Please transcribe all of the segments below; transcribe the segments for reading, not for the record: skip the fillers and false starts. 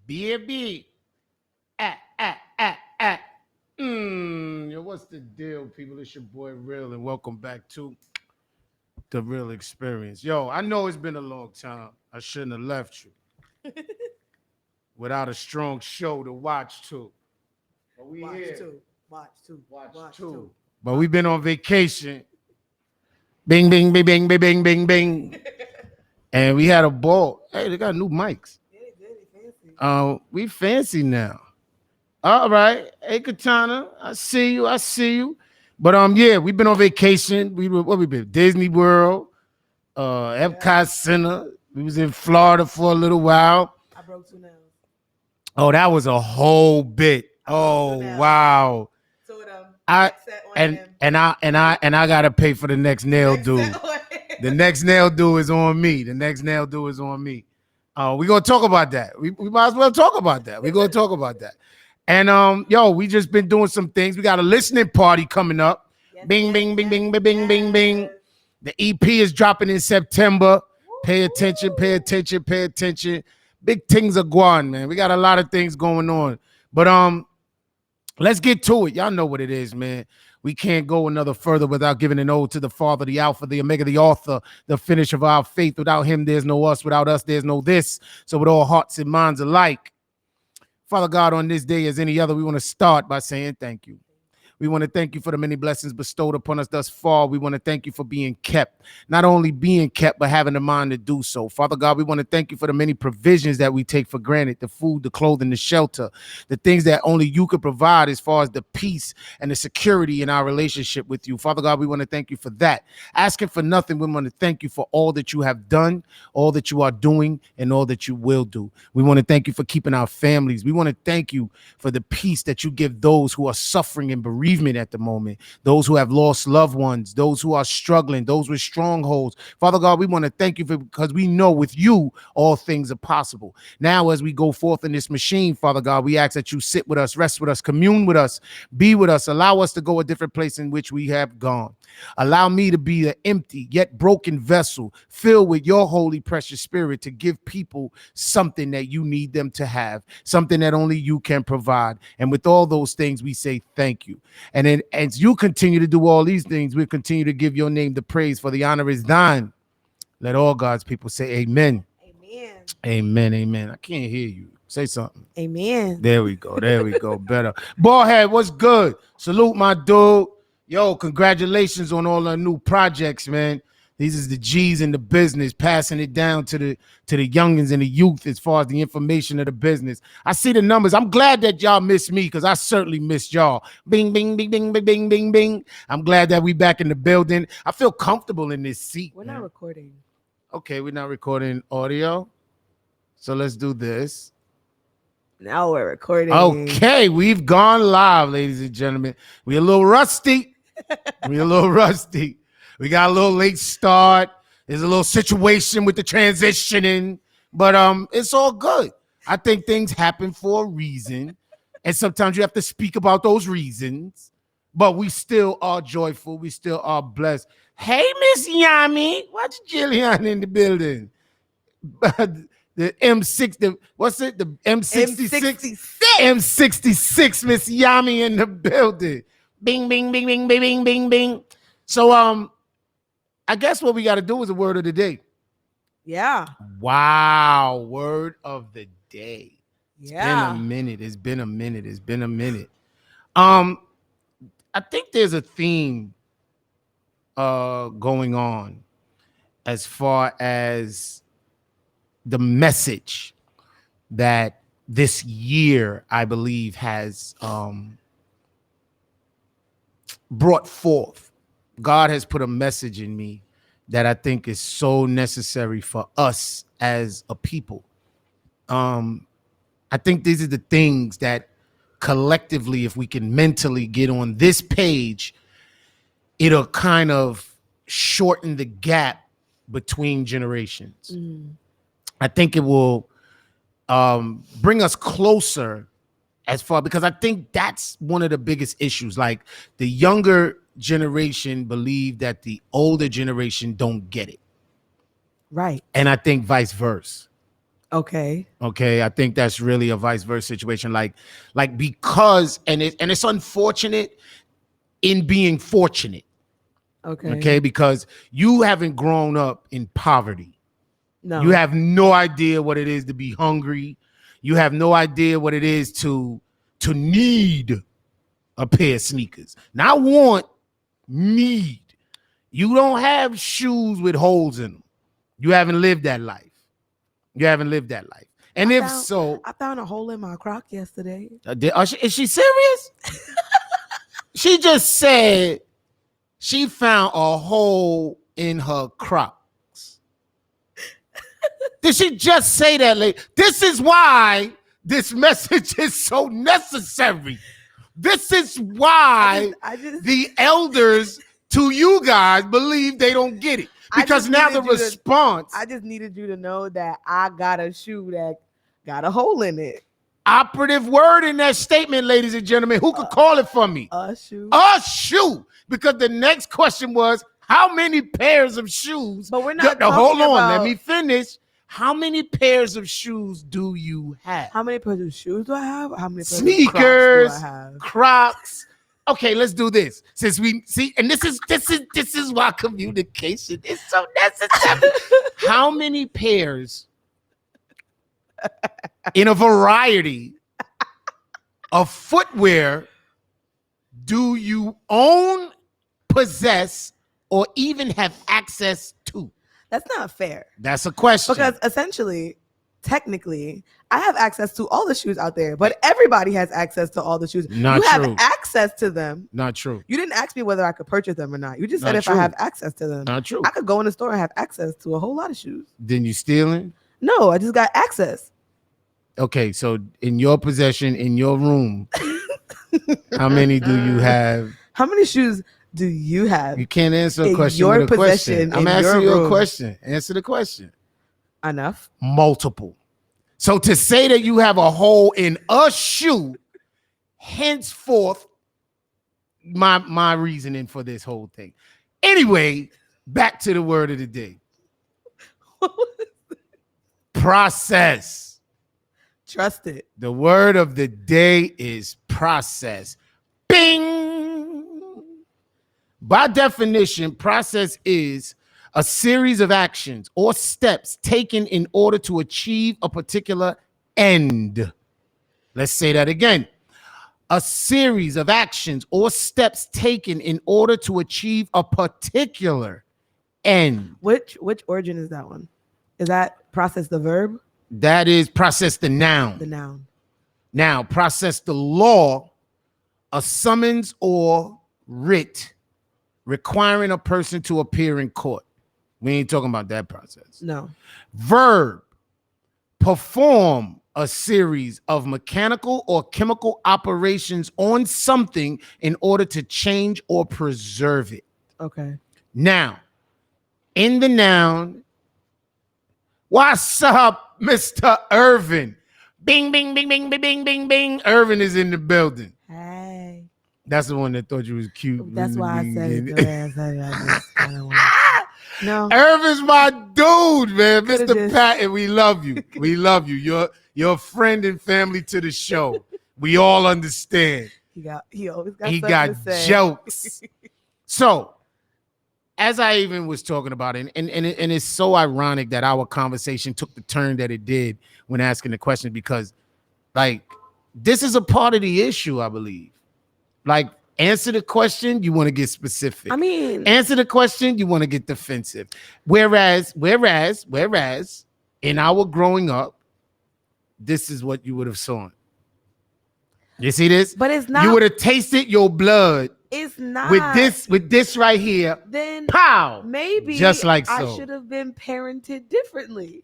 Baby. Yo, what's the deal, people? It's your boy Real, and welcome back to the Real Experience. Yo, I know it's been a long time. I shouldn't have left you without a strong show to watch too. But we Watch here. two. Watch two. Watch two. But we've been on vacation. Bing, bing, bing, bing, bing, bing, bing, bing. And we had a ball. Hey, they got new mics. Yeah, they fancy. We fancy now. All right. Hey, Katana. I see you. But yeah, we've been on vacation. We been? Disney World, Epcot Center. We was in Florida for a little while. I broke 2 nails. Oh, that was a whole bit. Oh, wow. 2 of them. I gotta pay for the next nail dude. The next nail dude is on me. We're gonna talk about that. We might as well talk about that. We're gonna talk about that. And we just been doing some things. We got a listening party coming up. Yes, Bing, bing, bing, bing, bing, bing, bing, bing. The EP is dropping in September. Pay attention. Big things are going, man. We got a lot of things going on. But let's get to it. Y'all know what it is, man. We can't go another further without giving an ode to the Father, the Alpha, the Omega, the Author, the finish of our faith. Without him, there's no us. Without us, there's no this. So with all hearts and minds alike, Father God, on this day as any other, we want to start by saying thank you. We want to thank you for the many blessings bestowed upon us thus far. We want to thank you for being kept, not only being kept, but having the mind to do so. Father God, we want to thank you for the many provisions that we take for granted, the food, the clothing, the shelter, the things that only you could provide as far as the peace and the security in our relationship with you. Father God, we want to thank you for that. Asking for nothing, we want to thank you for all that you have done, all that you are doing, and all that you will do. We want to thank you for keeping our families. We want to thank you for the peace that you give those who are suffering and bereaved at the moment, those who have lost loved ones, those who are struggling, those with strongholds. Father God, we want to thank you because we know with you all things are possible. Now, as we go forth in this machine, Father God, we ask that you sit with us, rest with us, commune with us, be with us, allow us to go a different place in which we have gone. Allow me to be an empty yet broken vessel filled with your holy precious spirit to give people something that you need them to have, something that only you can provide. And with all those things, we say thank you. And then as you continue to do all these things, we'll continue to give your name the praise, for the honor is thine. Let all God's people say amen. Amen. I can't hear you. Say something. Amen. There we go. Better. Ballhead, what's good? Salute my dude. Yo, congratulations on all our new projects, man. These is the G's in the business, passing it down to the youngins and the youth as far as the information of the business. I see the numbers. I'm glad that y'all missed me because I certainly missed y'all. Bing, bing, bing, bing, bing, bing, bing, bing. I'm glad that we back in the building. I feel comfortable in this seat. We're not recording. Okay, we're not recording audio. So let's do this. Now we're recording. Okay, we've gone live, ladies and gentlemen. We're a little rusty. We got a little late start. There's a little situation with the transitioning, but it's all good. I think things happen for a reason, and sometimes you have to speak about those reasons, but we still are joyful. We still are blessed. Hey, Miss Yami, watch Jillian in the building. The M6, what's it? The M66? M66, Miss Yami in the building. Bing, bing, bing, bing, bing, bing, bing, bing. So, I guess what we got to do is a word of the day. Yeah. Wow. Word of the day. Yeah. It's been a minute. I think there's a theme going on as far as the message that this year, I believe, has brought forth. God has put a message in me that I think is so necessary for us as a people. I think these are the things that collectively, if we can mentally get on this page, it'll kind of shorten the gap between generations. I think it will bring us closer as far, because I think that's one of the biggest issues. Like, the younger generation believe that the older generation don't get it. Right. And I think vice versa. Okay. Okay, I think that's really a vice versa situation. Like because it's unfortunate in being fortunate. Okay. Okay, because you haven't grown up in poverty. No. You have no idea what it is to be hungry. You have no idea what it is to need a pair of sneakers. Not want, need. You don't have shoes with holes in them. You haven't lived that life. You haven't lived that life. And I found a hole in my crock yesterday. Is she serious? She just said she found a hole in her Crocs. Did she just say that, lady? This is why this message is so necessary. This is why the elders to you guys believe they don't get it. Because now the response. I just needed you to know that I got a shoe that got a hole in it. Operative word in that statement, ladies and gentlemen. Who could call it for me? A shoe. A shoe. Because the next question was, how many pairs of shoes? But we're not hold on, let me finish. How many pairs of shoes do you have? How many pairs of shoes do I have? How many pairs sneakers, of Crocs do I have? Crocs. Okay, let's do this. Since we see, and this is why communication is so necessary. How many pairs in a variety of footwear do you own, possess, or even have access to? That's not fair. That's a question. Because essentially, technically, I have access to all the shoes out there, but everybody has access to all the shoes. Not you true. have access to them. Not true. You didn't ask me whether I could purchase them or not. You just said Not if true. I have access to them. Not true. I could go in the store and have access to a whole lot of shoes. Then you stealing? No, I just got access. Okay, so in your possession, in your room, how many do you have? How many shoes do you have? You can't answer a in question your with a question. possession, I'm in asking your you a room? question. Answer the question. Enough. Multiple. So to say that you have a hole in a shoe, henceforth, my reasoning for this whole thing. Anyway, back to the word of the day. Process. Trust it. The word of the day is process. Bing. By definition, process is a series of actions or steps taken in order to achieve a particular end. Let's say that again. A series of actions or steps taken in order to achieve a particular end. Which origin is that one? Is that process the verb? That is process the noun. The noun. Now, process the law, a summons or writ requiring a person to appear in court. We ain't talking about that process. No. Verb, perform a series of mechanical or chemical operations on something in order to change or preserve it. Okay. Now, in the noun, what's up, Mr. Irvin? Bing, bing, bing, bing, bing, bing, bing, bing. Irvin is in the building. Hey. That's the one that thought you was cute. That's why I said it. No. Irvin's my dude, man. Could've Mr. just... Patton, we love you. We love you. You're a friend and family to the show. We all understand. He got jokes. So, as I even was talking about it, and it's so ironic that our conversation took the turn that it did when asking the question, because like this is a part of the issue, I believe. Like, answer the question, you want to get specific. I mean, answer the question, you want to get defensive. Whereas, in our growing up, this is what you would have saw. You see this? But it's not. You would have tasted your blood. It's not. With this right here. Then pow. Maybe just like so. I should have been parented differently.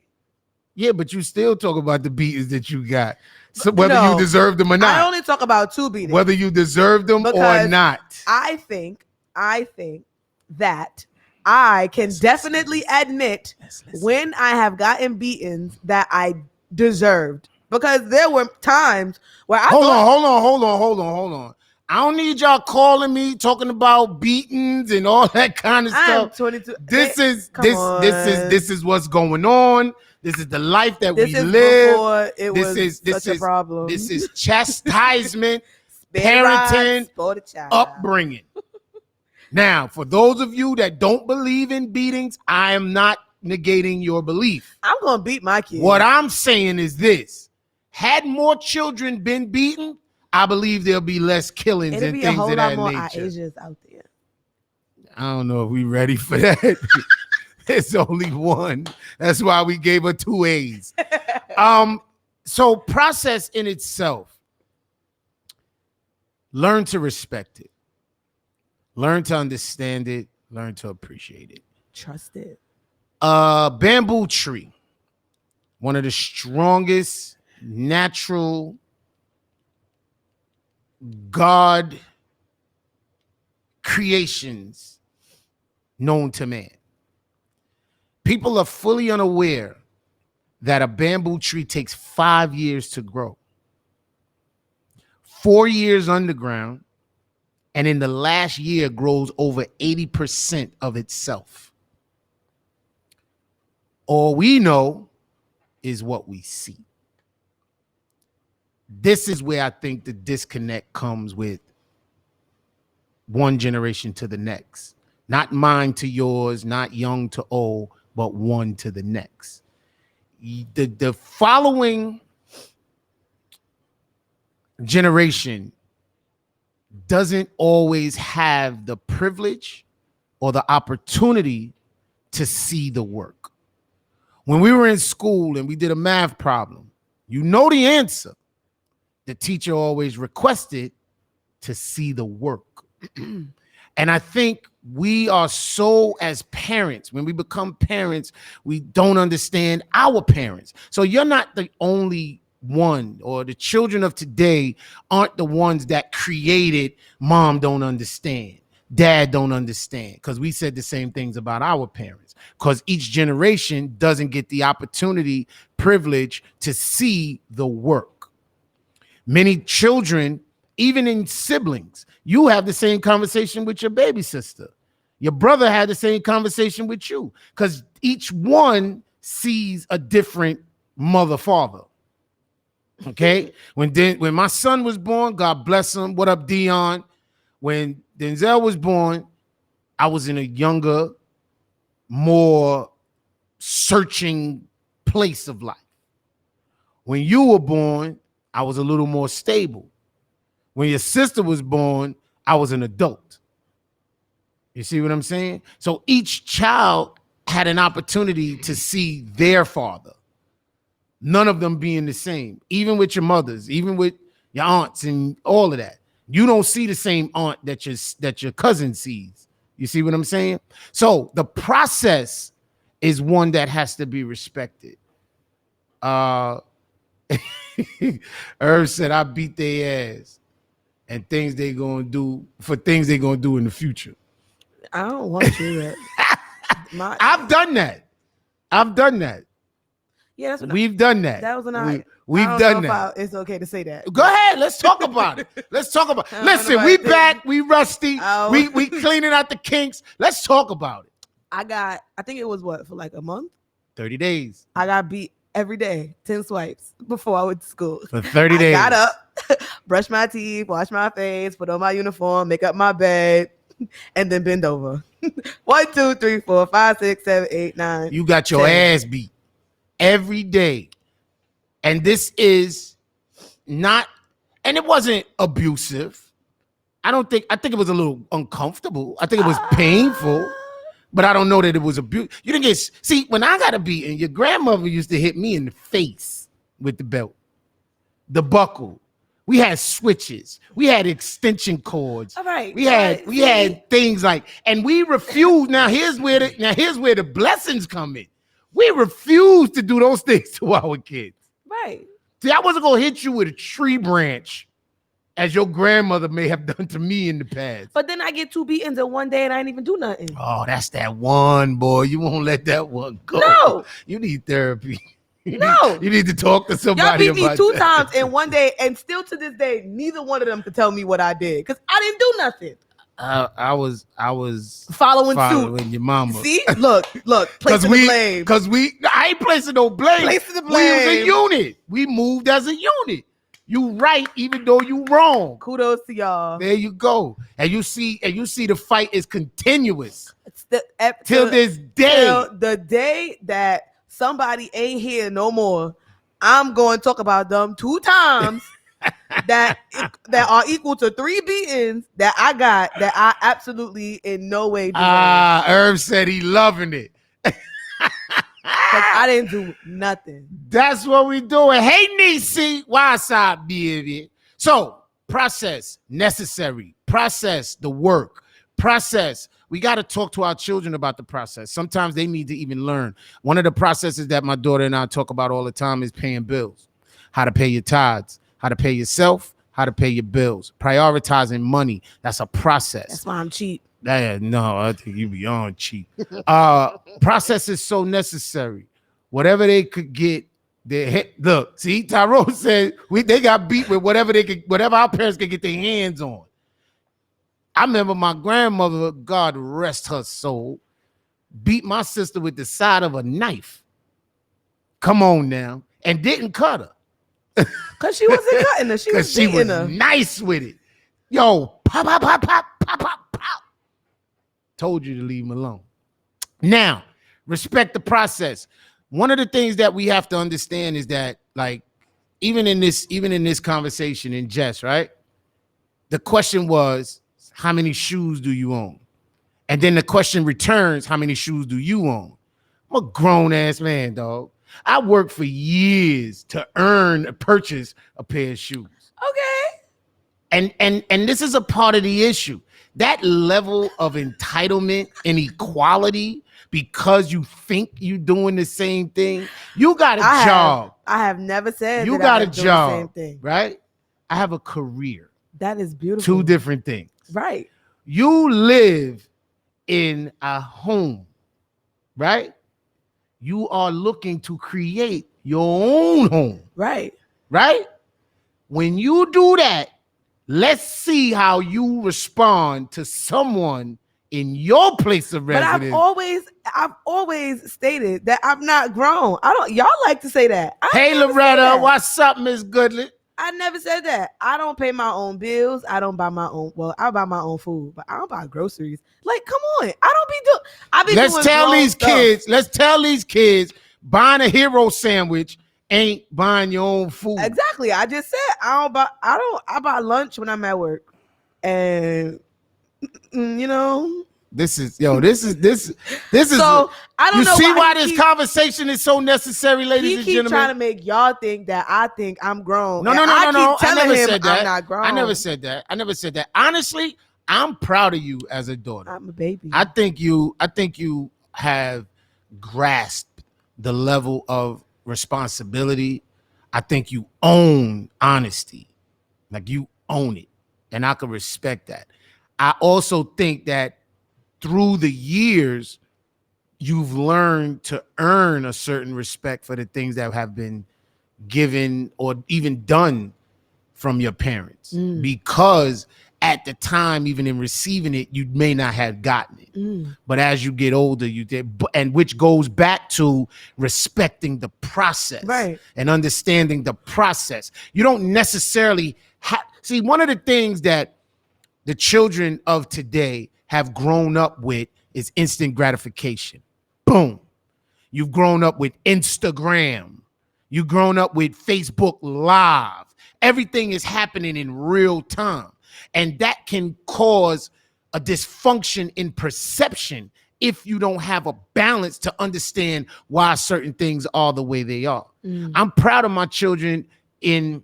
Yeah, but you still talk about the beatings that you got. So whether you deserve them or not. I only talk about 2 beatings. Whether you deserve them or not. I think that I can definitely admit when I have gotten beatings that I deserved. Because there were times where I hold on. I don't need y'all calling me talking about beatings and all that kind of I'm stuff. 22. This is Come this is what's going on. This is the life that This we is live. before it This was is such a problem. This is chastisement, Spare rods parenting, for the child. upbringing. Now, for those of you that don't believe in beatings, I am not negating your belief. I'm gonna beat my kids. What I'm saying is this: had more children been beaten, I believe there'll be less killings It'll and be things a whole of lot that more nature. Asians out there. I don't know if we ready for that. There's only one. That's why we gave her 2 A's. So process in itself. Learn to respect it. Learn to understand it. Learn to appreciate it. Trust it. Bamboo tree. One of the strongest natural God creations known to man. People are fully unaware that a bamboo tree takes 5 years to grow, 4 years underground, and in the last year grows over 80% of itself. All we know is what we see. This is where I think the disconnect comes with one generation to the next. Not mine to yours, not young to old, but one to the next. The following generation doesn't always have the privilege or the opportunity to see the work. When we were in school and we did a math problem, you know the answer. The teacher always requested to see the work. And I think we are so, as parents, when we become parents, we don't understand our parents. So you're not the only one, or the children of today aren't the ones that created mom don't understand, dad don't understand, because we said the same things about our parents, because each generation doesn't get the opportunity, privilege to see the work. Many children, even in siblings, you have the same conversation with your baby sister. Your brother had the same conversation with you, because each one sees a different mother, father. Okay. When my son was born, God bless him. What up, Dion? When Denzel was born, I was in a younger, more searching place of life. When you were born, I was a little more stable. When your sister was born, I was an adult. You see what I'm saying? So each child had an opportunity to see their father. None of them being the same, even with your mothers, even with your aunts and all of that. You don't see the same aunt that your cousin sees. You see what I'm saying? So the process is one that has to be respected. Herb said, I beat their ass and things they gonna do in the future. I don't want you. I've done that. Yeah, that's We've done that. That was an We've done that. It's okay to say that. Go ahead. Let's talk about it. Listen, we back. We rusty. Oh. We cleaning out the kinks. Let's talk about it. I think it was for like a month? 30 days. I got beat every day, 10 swipes before I went to school. For 30 days. I got up, brush my teeth, wash my face, put on my uniform, make up my bed, and then bend over. 1, 2, 3, 4, 5, 6, 7, 8, 9. You got your 10. ass beat every day. And this is not, and it wasn't abusive. I think it was a little uncomfortable. I think it was painful, but I don't know that it was abuse. You didn't see, when I got a beating, your grandmother used to hit me in the face with the belt, the buckle. We had switches. We had extension cords. All right. We had things like, and we refused. Now here's where the blessings come in. We refused to do those things to our kids. Right. See, I wasn't gonna hit you with a tree branch, as your grandmother may have done to me in the past. But then I get 2 beatings in one day and I didn't even do nothing. Oh, that's that one, boy. You won't let that one go. No. You need therapy. No. You need to talk to Y'all somebody beat me about 2 that. times in one day, and still to this day, neither one of them could tell me what I did because I didn't do nothing. I was Following suit. your mama. See, look, placing the blame. I ain't placing no blame. Placing the We was a blame. unit. We moved as a unit. You right, even though you wrong. Kudos to y'all. There you go. And you see the fight is continuous It's till this day. Till the day that somebody ain't here no more, I'm going to talk about them 2 times that are equal to 3 beatings that I got that I absolutely in no way deserve. Herb said he loving it. Because I didn't do nothing. That's what we doing. Hey, Nisi, what's up, baby? So, process, necessary. Process the work. Process. We got to talk to our children about the process. Sometimes they need to even learn. One of the processes that my daughter and I talk about all the time is paying bills. How to pay your tithes, how to pay yourself, how to pay your bills. Prioritizing money. That's a process. That's why I'm cheap. No, I think you beyond cheap. Process is so necessary. Whatever they could get, they hit. Look, see, Tyrone said they got beat with whatever our parents could get their hands on. I remember my grandmother, God rest her soul, beat my sister with the side of a knife. Come on now, and didn't cut her. Because she wasn't cutting her. She was beating her. Nice with it. Yo, pop, pop, pop, pop, pop, pop, pop. Told you to leave him alone. Now, respect the process. One of the things that we have to understand is that, like, even in this conversation in jest, right? The question was, how many shoes do you own? And then the question returns, how many shoes do you own? I'm a grown-ass man, dog. I worked for years to purchase a pair of shoes. Okay. And this is a part of the issue. That level of entitlement and equality because you think you're doing the same thing. You got a job. I have never said you that got I a was doing job, the same thing. Right? I have a career. That is beautiful. 2 different things. Right. You live in a home, right? You are looking to create your own home. Right. Right? When you do that, let's see how you respond to someone in your place of residence. But I've always stated that I'm not grown. Y'all like to say that. Hey, Loretta, what's up, Miss Goodley? I never said that. I don't pay my own bills. I don't buy my own. Well, I buy my own food, but I don't buy groceries. Like, come on. Let's tell these kids buying a hero sandwich ain't buying your own food. Exactly. I just said I buy lunch when I'm at work. And this is so I don't know. You see why this conversation is so necessary, ladies and gentlemen? He keep trying to make y'all think that I think I'm grown. No. I never said that. I'm not grown. I never said that. Honestly, I'm proud of you as a daughter. I'm a baby. I think you have grasped the level of responsibility. I think you own honesty. Like, you own it. And I can respect that. I also think that through the years, you've learned to earn a certain respect for the things that have been given or even done from your parents. Because at the time, even in receiving it, you may not have gotten it. But as you get older, you did. And which goes back to respecting the process, right, and understanding the process. You don't necessarily see, one of the things that the children of today have grown up with is instant gratification. Boom. You've grown up with Instagram. You've grown up with Facebook Live. Everything is happening in real time. And that can cause a dysfunction in perception if you don't have a balance to understand why certain things are the way they are. I'm proud of my children even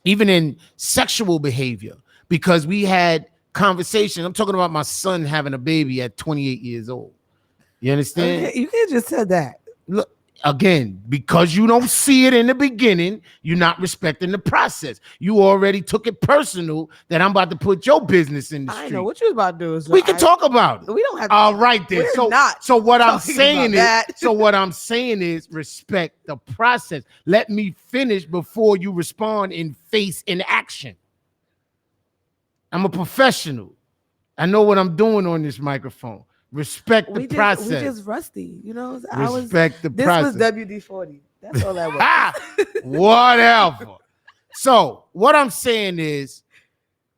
in sexual behavior, because we had conversation. I'm talking about my son having a baby at 28 years old. You understand? You can't just say that. Look, Again, because you don't see it in the beginning, you're not respecting the process. You already took it personal that I'm about to put your business in the street. I know what you was about to do. So we can talk about it. We don't have to. All right, then. So what I'm saying is respect the process. Let me finish before you respond in face in action. I'm a professional. I know what I'm doing on this microphone. Respect the process. We just rusty, you know. Respect the process. This was WD-40. That's all that was. Whatever. So what I'm saying is,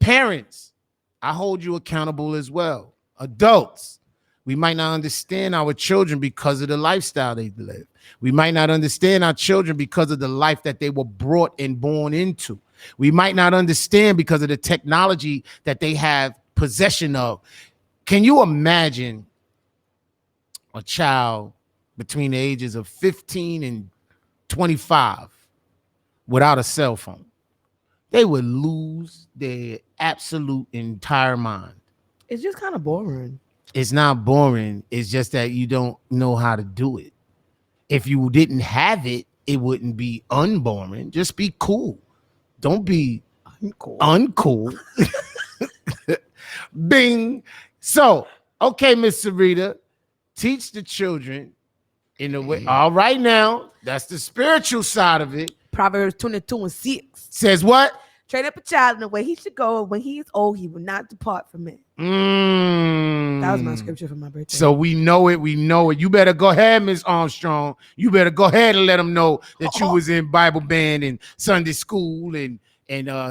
parents, I hold you accountable as well. Adults, we might not understand our children because of the lifestyle they live. We might not understand our children because of the life that they were brought and born into. We might not understand because of the technology that they have possession of. Can you imagine a child between the ages of 15 and 25 without a cell phone? They would lose their absolute entire mind. It's just kind of boring. It's not boring. It's just that you don't know how to do it. If you didn't have it, it wouldn't be unboring. Just be cool. Don't be uncool. Bing. So, okay, Miss Sarita, teach the children in the way. All right, now, that's the spiritual side of it. Proverbs 22:6 says what? Train up a child in the way he should go. When he is old, he will not depart from it. That was my scripture for my birthday. So we know it. We know it. You better go ahead, Miss Armstrong. You better go ahead and let them know that you was in Bible band and Sunday school and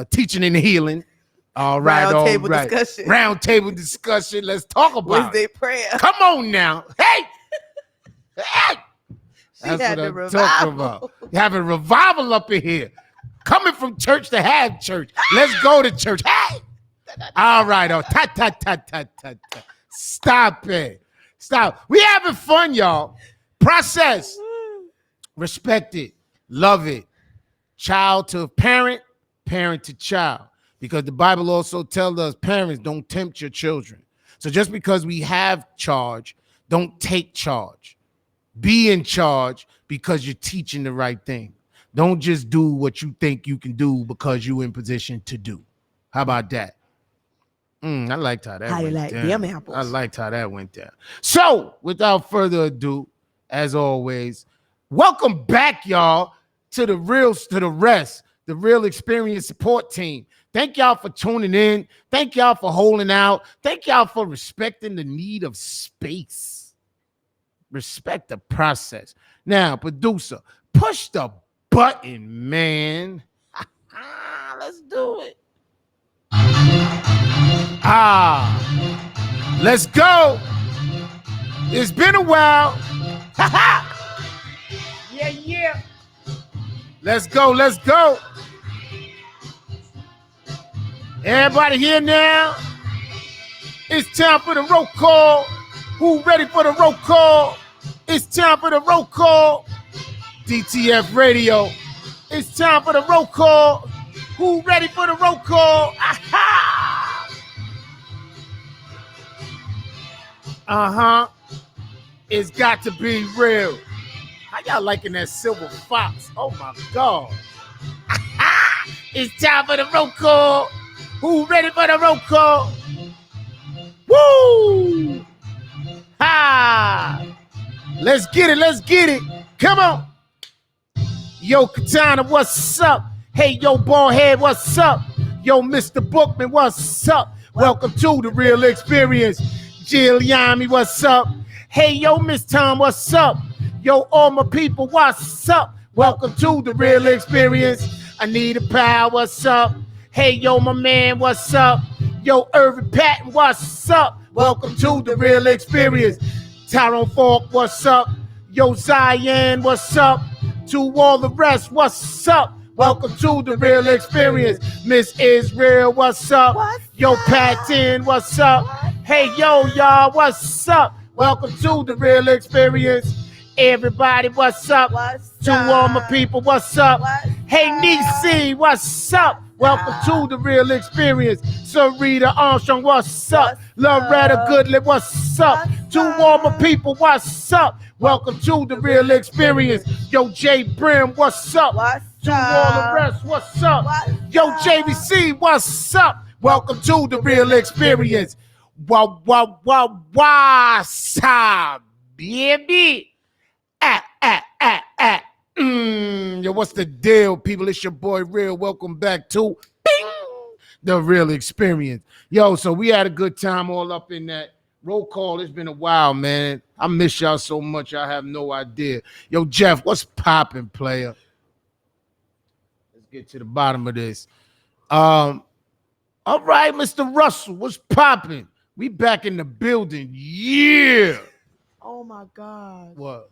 teaching and healing. All right, discussion. Round table discussion. Let's talk about Wednesday prayer. Come on now. Hey. That's what I'm talking about. You have a revival up in here. Coming from church to have church. Let's go to church. Hey. All right. Oh, ta. Stop it. Stop. We having fun, y'all. Process. Respect it. Love it. Child to parent, parent to child. Because the Bible also tells us parents don't tempt your children. So just because we have charge, don't take charge. Be in charge because you're teaching the right thing. Don't just do what you think you can do because you're in position to do. How about that? I liked how that went down. I liked how that went down. So without further ado, as always, welcome back, y'all, to the Real Xperience support team. Thank y'all for tuning in. Thank y'all for holding out. Thank y'all for respecting the need of space. Respect the process. Now, producer, push the button, man. Let's do it. Let's go. It's been a while. Yeah. Let's go. Everybody here now? It's time for the roll call. Who ready for the roll call? It's time for the roll call. DTF Radio. It's time for the roll call. Who ready for the roll call? It's got to be real. How y'all liking that silver fox? Oh my God. It's time for the roll call. Who ready for the roll call? Woo! Ha! Let's get it. Come on. Yo, Katana, what's up? Hey, yo, Ballhead, what's up? Yo, Mr. Bookman, what's up? Welcome to the Real Xperience. Jill Yami, what's up? Hey, yo, Miss Tom, what's up? Yo, all my people, what's up? Welcome to the Real Xperience. Anita Powell, what's up? Hey, yo, my man, what's up? Yo, Irvin Patton, what's up? Welcome to the Real Xperience. Tyrone Falk, what's up? Yo, Zion, what's up? To all the rest, what's up? Welcome to the Real Xperience. Miss Israel, what's up? Yo, Patton, what's up? Hey, yo, y'all, what's up? Welcome to the Real Xperience. Everybody, what's up? To all my people, what's up? Hey, Nisi, what's up? Welcome to the Real Xperience. Sarita Armstrong, what's up? Loretta Goodley, what's up? To all my people, what's up? Welcome to the Real Experience. Yo, Jay Brim, what's up? What's To all the up? rest, what's up? What's Yo, up? JVC, what's up? Welcome to the Real Experience. What's up, baby? Yo, what's the deal, people? It's your boy Real. Welcome back to Bing, the Real Experience. Yo, so we had a good time all up in that roll call. It's been a while, man. I miss y'all so much. I have no idea. Yo, Jeff, what's popping, player? Let's get to the bottom of this. All right, Mr. Russell, what's popping? We back in the building. Yeah. Oh my God. What?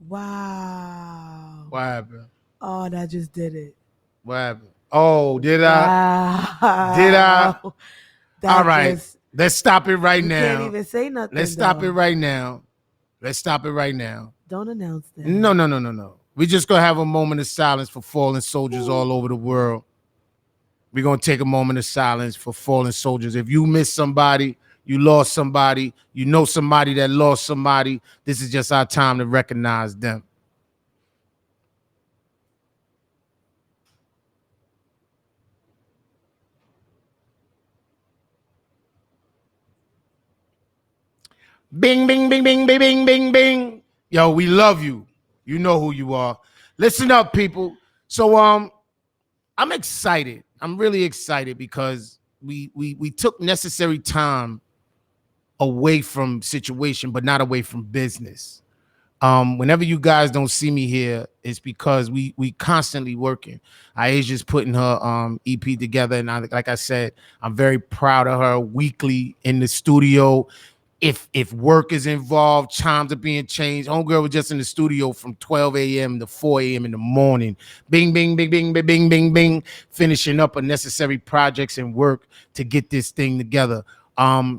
Wow. What happened? Oh, that just did it. What happened? Oh, did I? Wow. Did I? That All right. just, Let's stop it right you now. can't even say nothing. Let's stop though. it right now. Let's stop it right now. Don't announce that. No. We just gonna have a moment of silence for fallen soldiers all over the world. We're gonna take a moment of silence for fallen soldiers. If you miss somebody, you lost somebody, you know somebody that lost somebody, this is just our time to recognize them. Bing, bing, bing, bing, bing, bing, bing, bing. Yo, we love you. You know who you are. Listen up, people. So I'm excited. I'm really excited because we took necessary time away from situation, but not away from business. Whenever you guys don't see me here, it's because we constantly working. Aisha's putting her EP together, and like I said, I'm very proud of her. Weekly in the studio. If work is involved, chimes are being changed. Homegirl was just in the studio from 12 a.m. to 4 a.m. in the morning. Bing, bing, bing, bing, bing, bing, bing, bing. Finishing up unnecessary projects and work to get this thing together. We're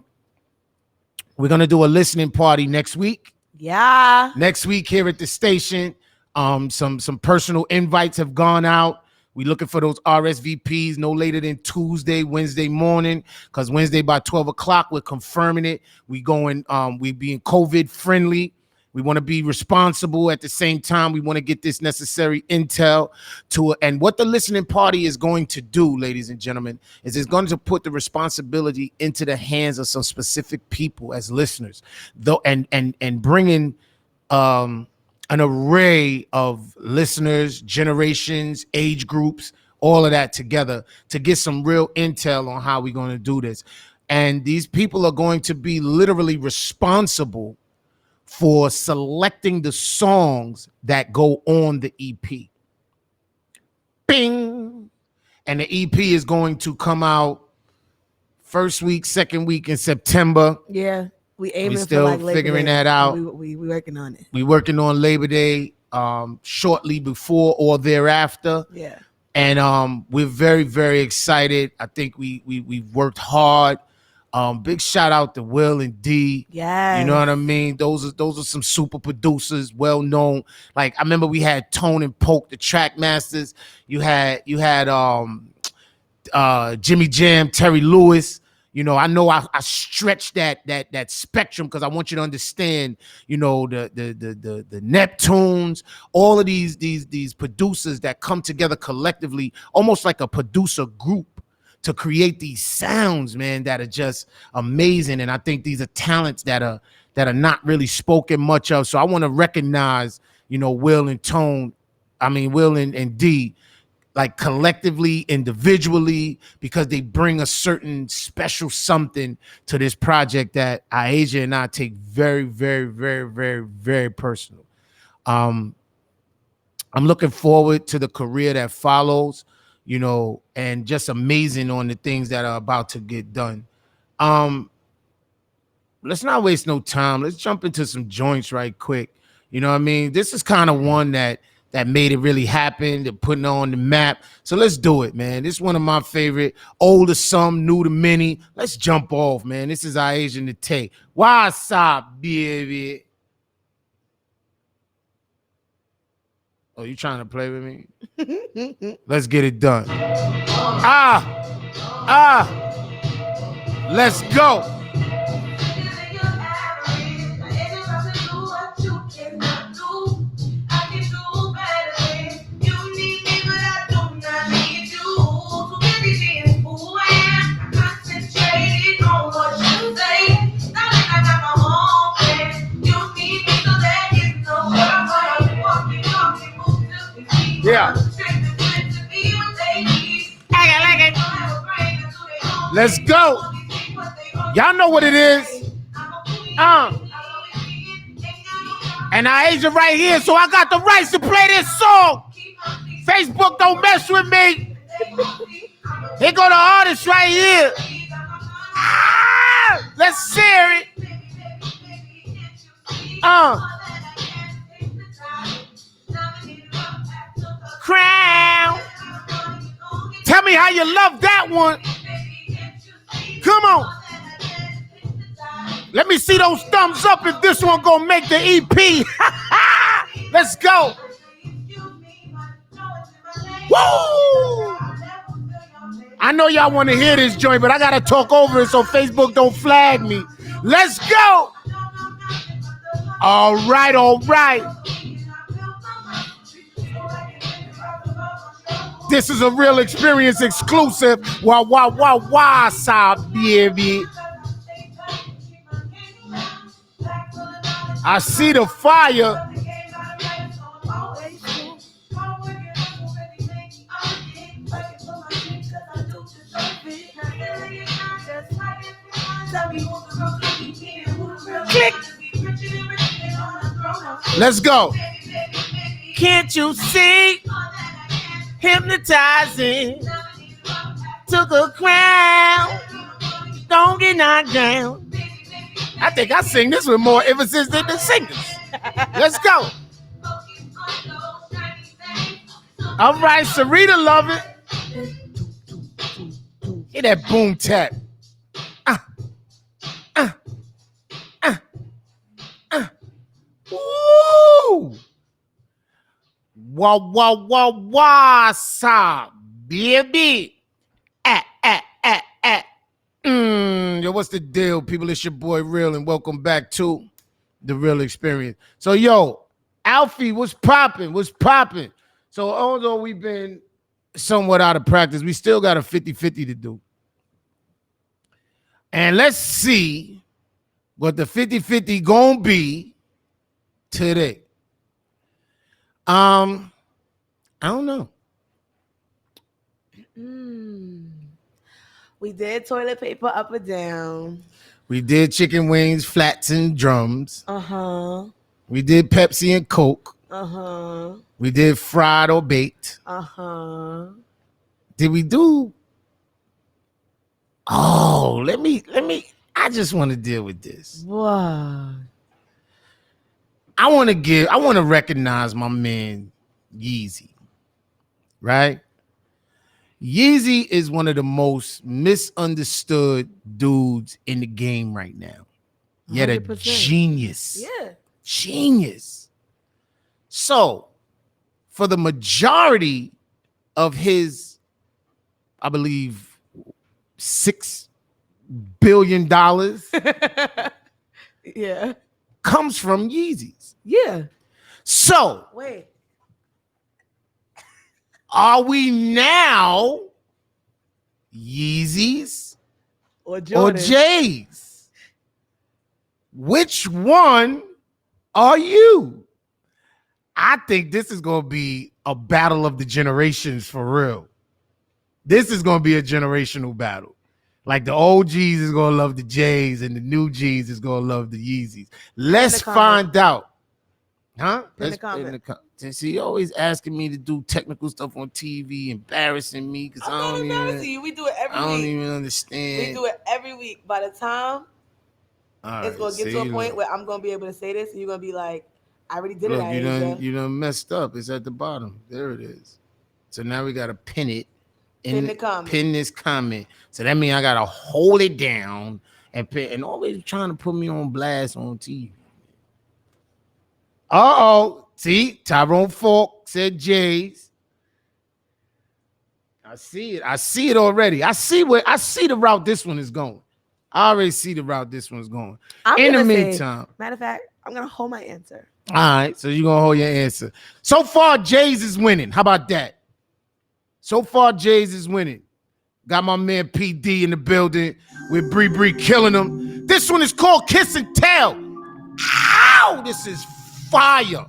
gonna do a listening party next week. Yeah. Next week here at the station. Some personal invites have gone out. We looking for those RSVPs no later than Tuesday, Wednesday morning, because Wednesday by 12 o'clock, we're confirming it. We being COVID friendly. We want to be responsible at the same time. We want to get this necessary intel and what the listening party is going to do, ladies and gentlemen, is it's going to put the responsibility into the hands of some specific people as listeners, though, and bringing an array of listeners, generations, age groups, all of that together to get some real intel on how we're going to do this. And these people are going to be literally responsible for selecting the songs that go on the EP. Bing! And the EP is going to come out first week, second week in September. Yeah. We aiming We still for like Labor figuring Day. that out. We working on it. We working on Labor Day shortly before or thereafter. Yeah. And we're very, very excited. I think we've worked hard. Big shout out to Will and D. Yeah. You know what I mean? Those are some super producers, well known. Like I remember we had Tone and Poke, the track masters. You had Jimmy Jam, Terry Lewis. You know I stretched that spectrum because I want you to understand, you know, the Neptunes, all of these producers that come together collectively, almost like a producer group to create these sounds, man, that are just amazing. And I think these are talents that are not really spoken much of. So I want to recognize, you know, Will and Tone, Will and D, like collectively, individually, because they bring a certain special something to this project that Aisha and I take very, very, very, very, very personal. I'm looking forward to the career that follows, you know, and just amazing on the things that are about to get done. Let's not waste no time. Let's jump into some joints right quick. You know what I mean? This is kind of one that made it really happen, to putting on the map. So let's do it, man. This is one of my favorite, old to some, new to many. Let's jump off, man. This is our Asian to take. What's up, baby? Oh, you trying to play with me? Let's get it done. Let's go. Yeah. Let's go. Y'all know what it is. And I age it right here, so I got the rights to play this song. Facebook don't mess with me. Here go the artist right here. Let's hear it. Crown. Tell me how you love that one. Come on. Let me see those thumbs up if this one gonna make the EP. Let's go. Woo! I know y'all want to hear this joint, but I gotta talk over it so Facebook don't flag me. Let's go. All right, all right. This is a Real Experience exclusive. Wah, side, baby. I see the fire. Click. Let's go. Can't you see? Hypnotizing. Took a crown. Don't get knocked down. I think I sing this with more emphasis than the singers. Let's go. All right, Sarita love it. Hear that boom tap. Woo! Wah, sa, baby. Yo, what's the deal, people? It's your boy Real, and welcome back to The Real Experience. So, yo, Alfie, what's popping? So, although we've been somewhat out of practice, we still got a 50-50 to do. And let's see what the 50-50 gonna be today. I don't know. We did toilet paper up or down. We did chicken wings, flats, and drums. We did Pepsi and Coke. We did fried or baked. Did we do? Oh, let me. I just want to deal with this. What? I want to recognize my man Yeezy, right? Yeezy is one of the most misunderstood dudes in the game right now. Yet 100%. A genius. Yeah. Genius. So, for the majority of his, I believe, $6 billion yeah, comes from Yeezys. Yeah. So, wait. Are we now Yeezys or J's? Which one are you? I think this is going to be a battle of the generations for real. This is going to be a generational battle. Like the old G's is going to love the J's and the new G's is going to love the Yeezys. Let's find out. Huh? In the See, always asking me to do technical stuff on TV, embarrassing me because I don't even. We do it every week. I don't even understand. We do it every week. By the time it's gonna get to a point where I'm gonna be able to say this, and you're gonna be like, "I already did it." You done messed up. It's at the bottom. There it is. So now we gotta pin it. Pin this comment. So that means I gotta hold it down and always trying to put me on blast on TV. See, Tyrone Falk said J's. I see it already. I see the route this one is going. I already see the route this one's going. In the meantime, matter of fact, I'm gonna hold my answer. All right, so you're gonna hold your answer. So far, J's is winning. How about that? So far, J's is winning. Got my man PD in the building with Bree killing him. This one is called Kiss and Tell. Ow! This is fire.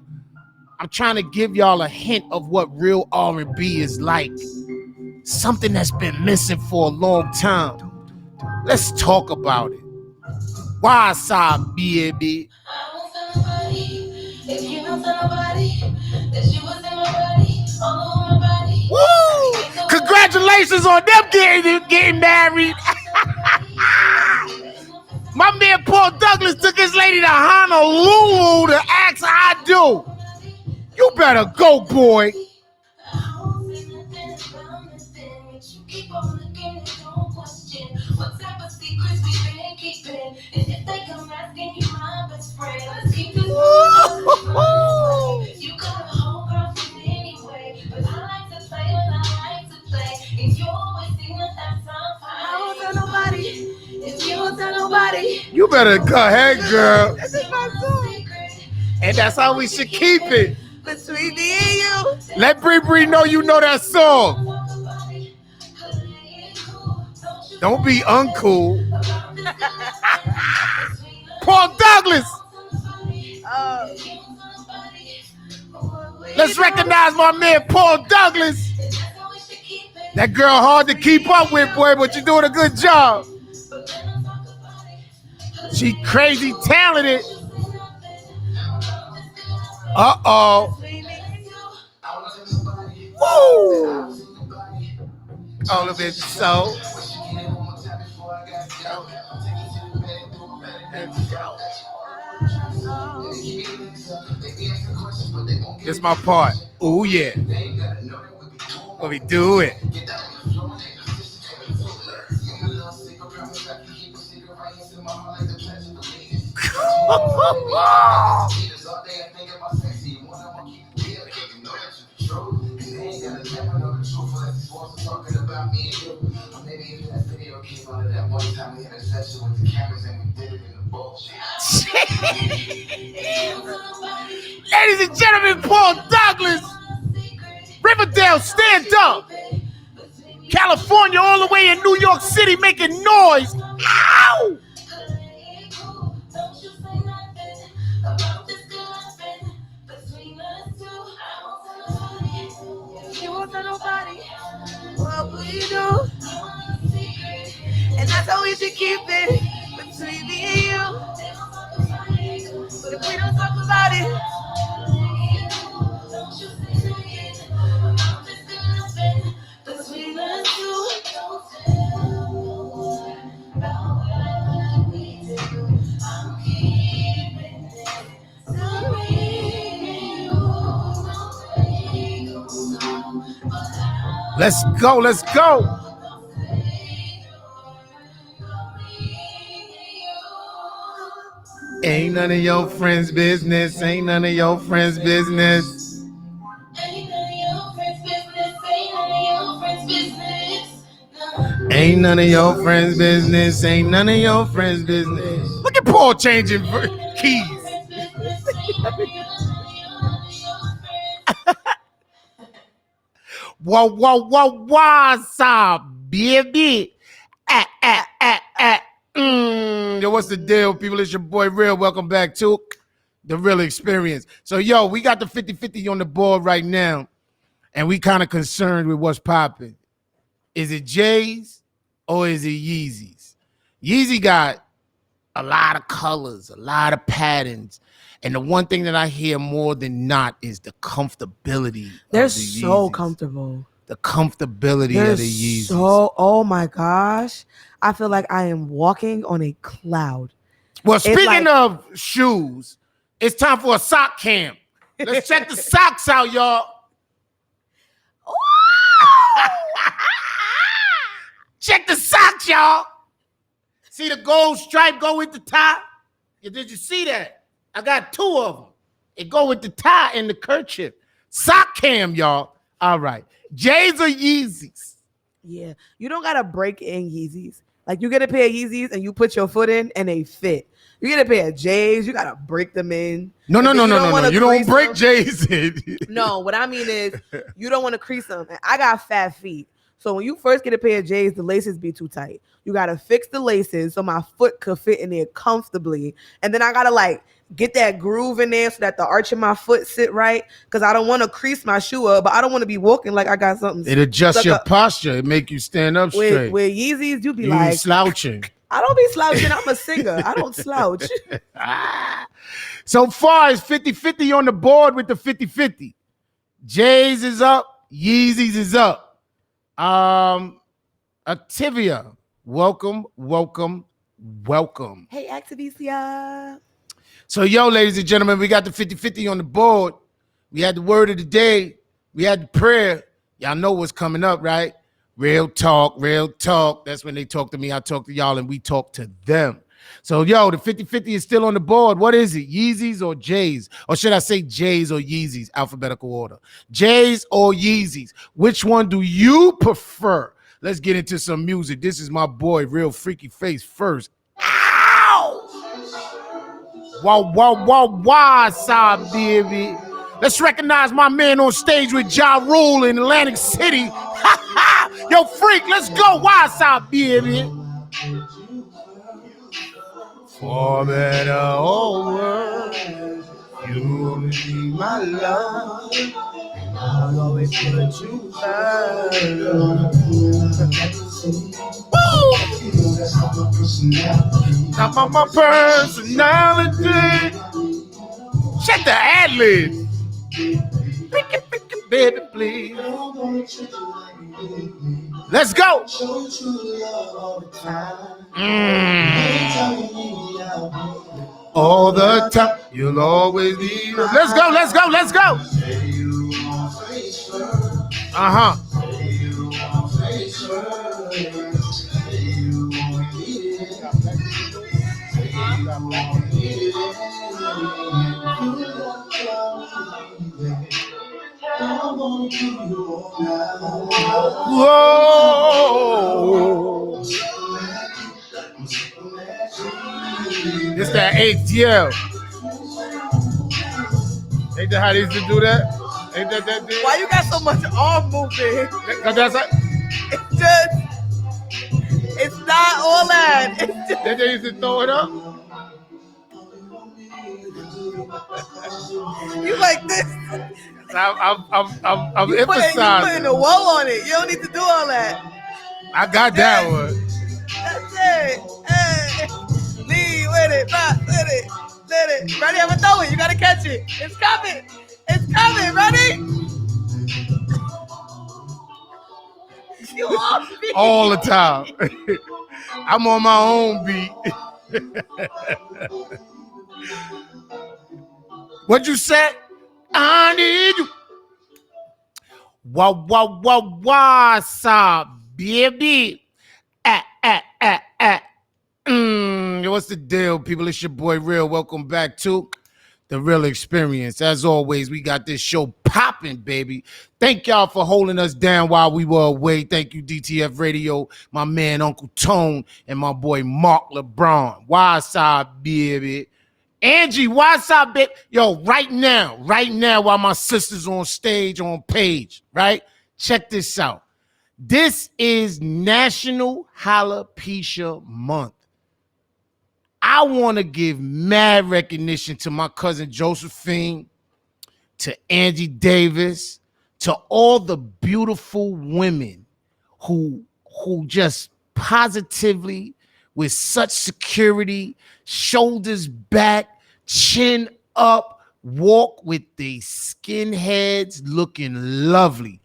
I'm trying to give y'all a hint of what real R&B is like. Something that's been missing for a long time. Let's talk about it. Why side, baby? I won't tell nobody if you don't tell nobody that you was in my body, all over my body. Woo! Congratulations on them getting married. My man Paul Douglas took his lady to Honolulu to ask how I do. You better go, boy. You better go ahead, girl. This is my song. And that's how we should keep it. Between me and you. Let Bree Bree know you know that song. Don't be uncool. Paul Douglas. Let's recognize my man Paul Douglas. That girl hard to keep up with, boy, but you're doing a good job. She crazy talented. Uh-oh. Woo! All of it so. This my part. Oh yeah. Let me do it. Ladies and gentlemen, Paul Douglas. Riverdale, stand up. California, all the way in New York City, making noise. Ow! You won't tell nobody what we do, and that's how we should keep it between me and you. But if we don't talk about it, between us two. Let's go, let's go. Ain't none of your friends' business. Ain't none of your friends' business. Ain't none of your friends' business. Ain't none of your friends' business. Look at Paul changing keys. What's up, baby? Yo, what's the deal, people? It's your boy Real. Welcome back to The Real Xperience. So, yo, we got the 50-50 on the board right now, and we kind of concerned with what's popping. Is it J's or is it Yeezys? Yeezy got a lot of colors, a lot of patterns. And the one thing that I hear more than not is the comfortability. They're of the so Yeezys. Comfortable. The comfortability They're of the Yeezys. So, oh my gosh. I feel like I am walking on a cloud. Well, speaking of shoes, it's time for a sock camp. Let's check the socks out, y'all. Check the socks, y'all. See the gold stripe go with the tie? Did you see that? I got two of them. It go with the tie and the kerchief. Sock cam, y'all. All right. J's or Yeezys? Yeah. You don't got to break in Yeezys. Like, you get a pair of Yeezys and you put your foot in and they fit. You get a pair of J's, you got to break them in. No. You don't break J's in. No, what I mean is you don't want to crease them. And I got fat feet. So when you first get a pair of J's, the laces be too tight. You gotta fix the laces so my foot could fit in there comfortably. And then I gotta like get that groove in there so that the arch of my foot sit right. Cause I don't want to crease my shoe up, but I don't want to be walking like I got something. It adjusts your posture. It make you stand up straight. With Yeezys, you be like slouching. I don't be slouching. I'm a singer. I don't slouch. So far, it's 50-50 on the board with the 50-50. J's is up. Yeezys is up. Activia, welcome. Hey, Activia. So, ladies and gentlemen, we got the 50-50 on the board. We had the word of the day. We had the prayer. Y'all know what's coming up, right? Real talk. That's when they talk to me. I talk to y'all, and we talk to them. So, the 50-50 is still on the board. What is it? Yeezys or J's? Or should I say J's or Yeezys? Alphabetical order. J's or Yeezys? Which one do you prefer? Let's get into some music. This is my boy, Real Freaky Face first. Ow! Wow, side, baby. Let's recognize my man on stage with Ja Rule in Atlantic City. Yo, freak, let's go. Wild side, baby. For better or worse, you will be my love. And I'll always put you first. Not my personality. Check the ad-lib. Baby, please. Let's go. All the time. You'll always be. Let's go. Uh-huh. Whoa. It's that ATL. Ain't that how they used to do that? Ain't that thing? Why you got so much arm movement? That's like, it's not all that. It's just, they used to throw it up. You like this? I'm you putting a whoa on it. You don't need to do all that. I got that one. That's it. Hey. Lead with it, back with it. Let it. Ready? I'm gonna throw it. You gotta catch it. It's coming. Ready? You off me. All the time. I'm on my own beat. What you said? I need you. What's up, baby? What's the deal, people? It's your boy Real. Welcome back to The Real Xperience. As always, we got this show popping, baby. Thank y'all for holding us down while we were away. Thank you, DTF Radio, my man Uncle Tone, and my boy Mark LeBron. What's up, baby? Angie, what's up, baby? Yo, right now, while my sister's on stage, on page, right? Check this out. This is National Alopecia Month. I want to give mad recognition to my cousin Josephine, to Angie Davis, to all the beautiful women who just positively, with such security, shoulders back, chin up, walk with the skinheads looking lovely.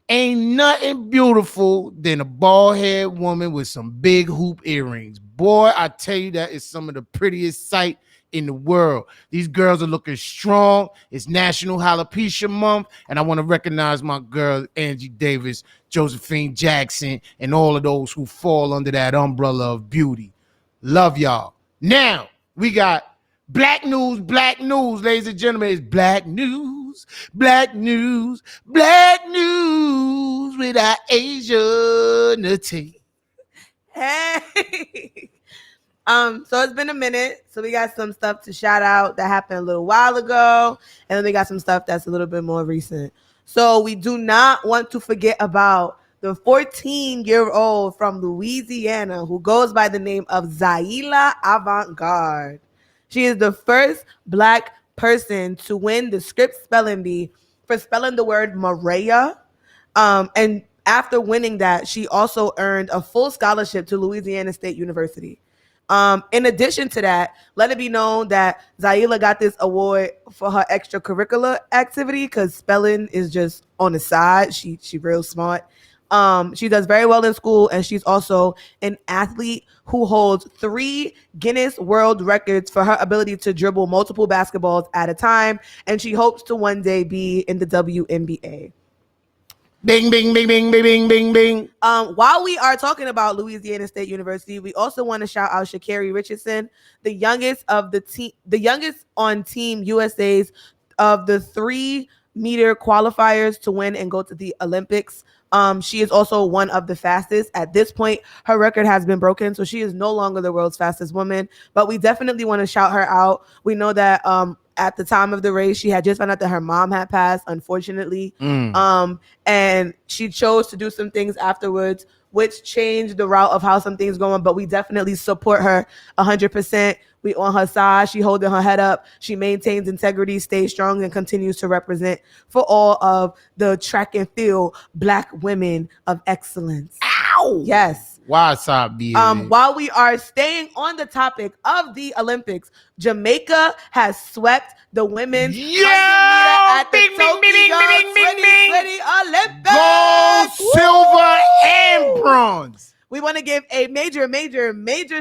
Ain't nothing beautiful than a bald-headed woman with some big hoop earrings. Boy, I tell you, that is some of the prettiest sight in the world. These girls are looking strong. It's National Alopecia Month, and I want to recognize my girl, Angie Davis, Josephine Jackson, and all of those who fall under that umbrella of beauty. Love y'all. Now, we got black news, ladies and gentlemen. It's black news with our Asianity. Hey. So it's been a minute. So we got some stuff to shout out that happened a little while ago. And then we got some stuff that's a little bit more recent. So we do not want to forget about the 14-year-old from Louisiana who goes by the name of Zaila Avant-Garde. She is the first Black person to win the Scripps Spelling Bee for spelling the word Maria. And after winning that, she also earned a full scholarship to Louisiana State University. In addition to that, let it be known that Zaila got this award for her extracurricular activity because spelling is just on the side. She real smart. She does very well in school, and she's also an athlete who holds 3 Guinness World Records for her ability to dribble multiple basketballs at a time, and she hopes to one day be in the WNBA. Bing, bing, bing, bing, bing, bing, bing, bing. While we are talking about Louisiana State University, we also want to shout out Sha'Carri Richardson, the youngest on Team USA's of the 3-meter qualifiers to win and go to the Olympics. She is also one of the fastest. At this point, her record has been broken, so she is no longer the world's fastest woman. But we definitely want to shout her out. We know that at the time of the race, she had just found out that her mom had passed, unfortunately. And she chose to do some things afterwards, which changed the route of how some things going. But we definitely support her 100%. We on her side. She holding her head up. She maintains integrity, stays strong, and continues to represent for all of the track and field Black women of excellence. Ow! Yes. Wasabi. While we are staying on the topic of the Olympics, Jamaica has swept the women's 100 meter at the Tokyo 2020 Olympics. Gold, silver, and bronze. We want to give a major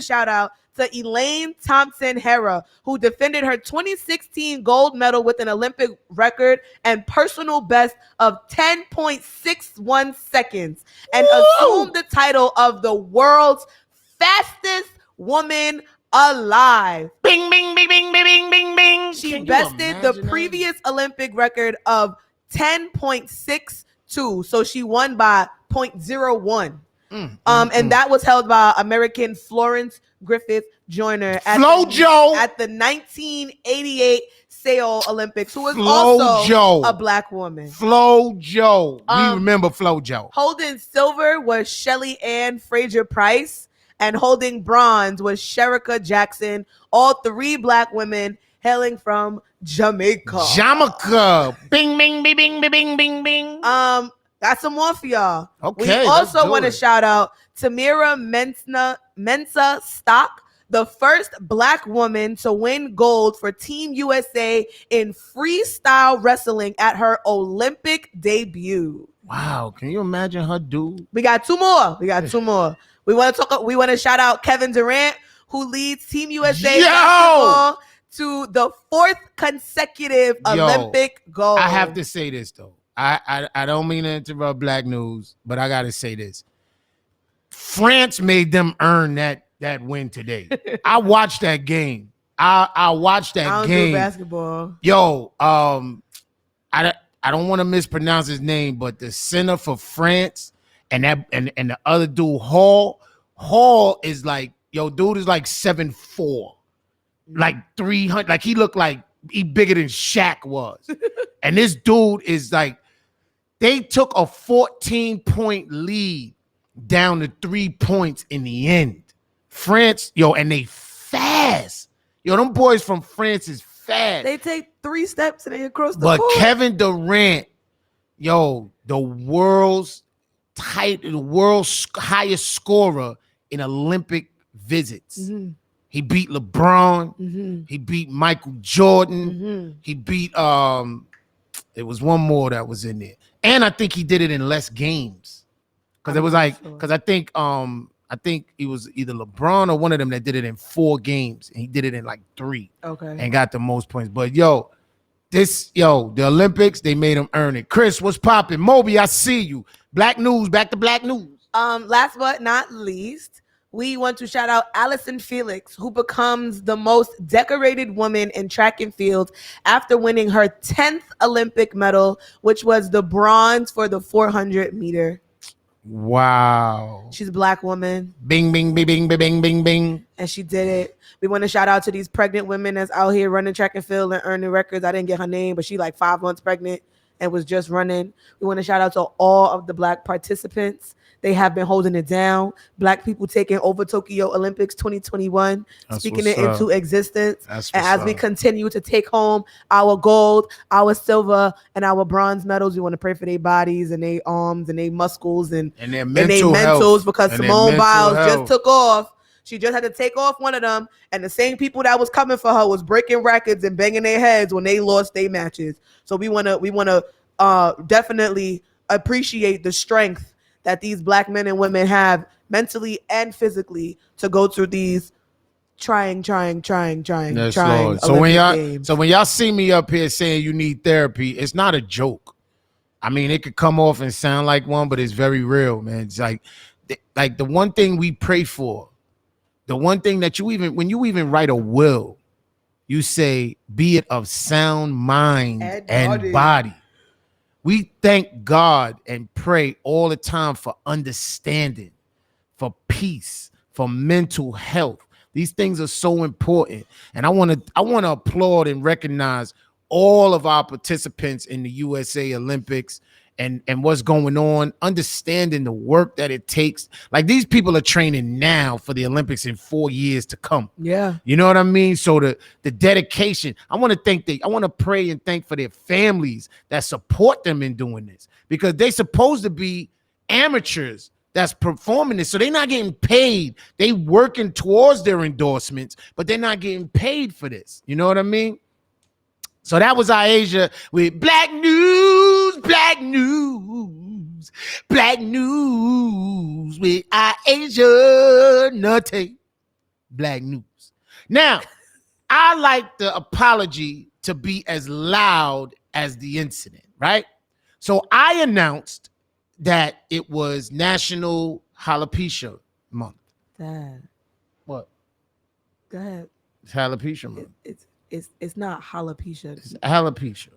shout out to Elaine Thompson-Herah, who defended her 2016 gold medal with an Olympic record and personal best of 10.61 seconds and assumed the title of the world's fastest woman alive. Bing, bing, bing, bing, bing, bing, bing, bing. She bested the previous Olympic record of 10.62, so she won by 0.01. And that was held by American Florence Griffith Joyner at the 1988 Seoul Olympics, who was also a Black woman. FloJo. We remember FloJo. Holding silver was Shelly Ann Fraser-Price, and holding bronze was Shericka Jackson, all 3 Black women hailing from Jamaica. Jamaica. Bing, bing, bing, bing, bing, bing, bing. Got some more for y'all. Okay. We also want to shout out Tamira Mensah Stock, the first Black woman to win gold for Team USA in freestyle wrestling at her Olympic debut. Wow, can you imagine her dude? We got 2 more. We want to shout out Kevin Durant, who leads Team USA basketball to the 4th consecutive Olympic gold. I have to say this though. I don't mean to interrupt Black news, but I gotta say this. France made them earn that win today. I watched that game. I watched that game. Do basketball. Yo, I don't want to mispronounce his name, but the center for France and the other dude, Hall is like, dude is like 7'4", like 300, like he looked like he bigger than Shaq was. And this dude is like, they took a 14-point lead down to 3 points in the end. France, and they fast. Them boys from France is fast. They take 3 steps and they across the court. But Kevin Durant, the world's highest scorer in Olympic visits. Mm-hmm. He beat LeBron. Mm-hmm. He beat Michael Jordan. Mm-hmm. He beat it was one more that was in there. And I think he did it in less games. Because it was like, because I think it was either LeBron or one of them that did it in 4 games. And he did it in like 3. Okay. And got the most points. But the Olympics, they made him earn it. Chris, what's popping? Moby, I see you. Black news, back to Black news. Last but not least, we want to shout out Allison Felix, who becomes the most decorated woman in track and field after winning her 10th Olympic medal, which was the bronze for the 400 meter. Wow. She's a Black woman. Bing, bing, bing, bing, bing, bing, bing. And she did it. We want to shout out to these pregnant women that's out here running track and field and earning records. I didn't get her name, but she like 5 months pregnant. and was just running. We want to shout out to all of the Black participants. They have been holding it down. Black people taking over Tokyo Olympics 2021, speaking it into existence. And as we continue to take home our gold, our silver, and our bronze medals, we want to pray for their bodies and their arms and their muscles and their mentals, because Simone Biles just took off. She just had to take off one of them, and the same people that was coming for her was breaking records and banging their heads when they lost their matches. So we wanna definitely appreciate the strength that these Black men and women have mentally and physically to go through these trying. Yes, Lord. So when y'all see me up here saying you need therapy, it's not a joke. I mean, it could come off and sound like one, but it's very real, man. It's like the one thing we pray for. The one thing that when you even write a will, you say, be it of sound mind and body. We thank God and pray all the time for understanding, for peace, for mental health. These things are so important. And I want to applaud and recognize all of our participants in the USA Olympics and what's going on, understanding the work that it takes. Like, these people are training now for the Olympics in 4 years to come. Yeah. You know what I mean? So the dedication, I want to pray and thank for their families that support them in doing this, because they're supposed to be amateurs that's performing this. So they're not getting paid. They working towards their endorsements, but they're not getting paid for this. You know what I mean? So that was our Asia with Black News with our Asia Nutty. Black News. Now, I like the apology to be as loud as the incident, right? So I announced that it was National Alopecia Month. Dad. What? Go ahead. It's Alopecia Month. It's not alopecia. It's alopecia.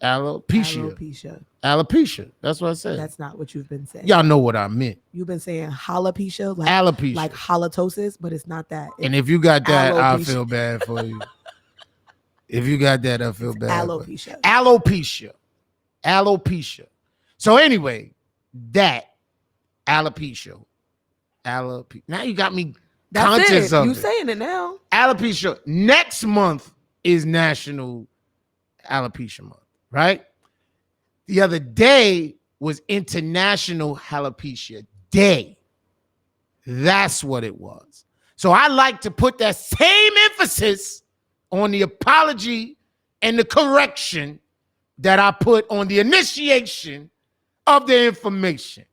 Alopecia. That's what I said. That's not what you've been saying. Y'all know what I meant. You've been saying alopecia, like halitosis, but it's not that. And if you got that, I feel bad for you. If you got that, I feel bad. Alopecia. So anyway, that alopecia. Now you got me conscious of it. You saying it now. Alopecia. Next month is National Alopecia Month, right? The other day was International Alopecia Day. That's what it was. So I like to put that same emphasis on the apology and the correction that I put on the initiation of the information.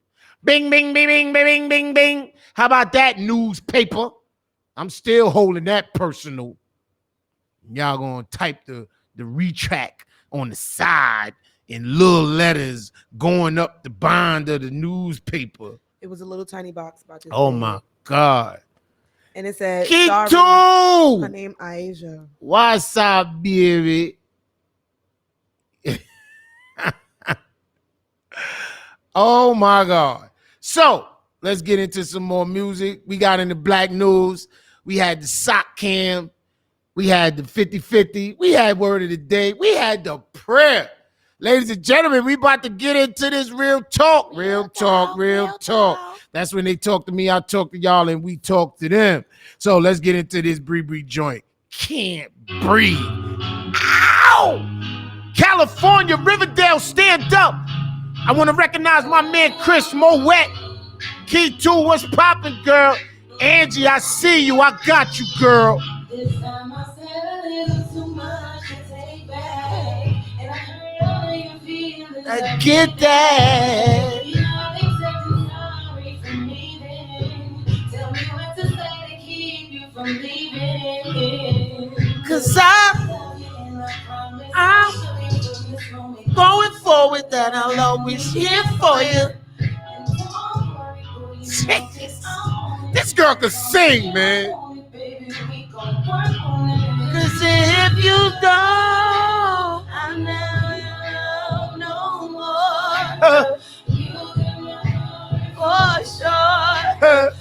Bing, bing, bing, bing, bing, bing, bing. How about that, newspaper? I'm still holding that personal. Y'all gonna type the retract on the side in little letters going up the bind of the newspaper. It was a little tiny box about this. Oh my God. And it said, Kito! Her name Aisha. What's up, baby? Oh my God. So let's get into some more music. We got into Black News. We had the sock cam. We had the 50-50. We had word of the day. We had the prayer. Ladies and gentlemen, we about to get into this real talk. Real talk. That's when they talk to me, I talk to y'all, and we talk to them. So let's get into this Bree joint. Can't breathe. Ow! California, Riverdale, stand up. I want to recognize my man Chris Moet. Key 2, what's poppin', girl? Angie, I see you. I got you, girl. This time I said a little too much to take back, and I heard all your feelings. I get that. You know they said you're sorry for leaving. Tell me what to say to keep you from leaving. 'Cause I'm going forward that I'll always here for you. This girl can sing, man. 'Cause if you don't, I never no more. For sure.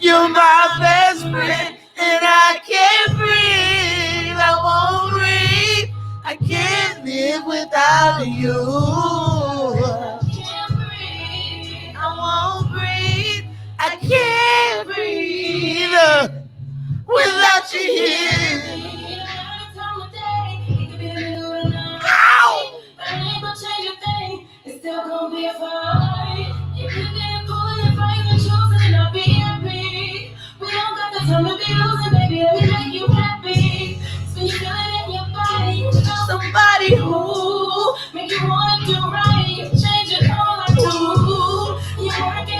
You're my best friend, and I can't breathe. I won't breathe. I without you. Can't breathe. I won't breathe. I can't breathe without you here. Every time of day, it could be the middle of the night. Ow! But it ain't gonna change a thing. It's still gonna be a fight. If you can't pull it, if I even choose it, I'll be happy. We don't got the time to be losing, baby. Let me make you happy. So you feel it in your body. You feel Somebody who make you wanna do right. You change it all I do. You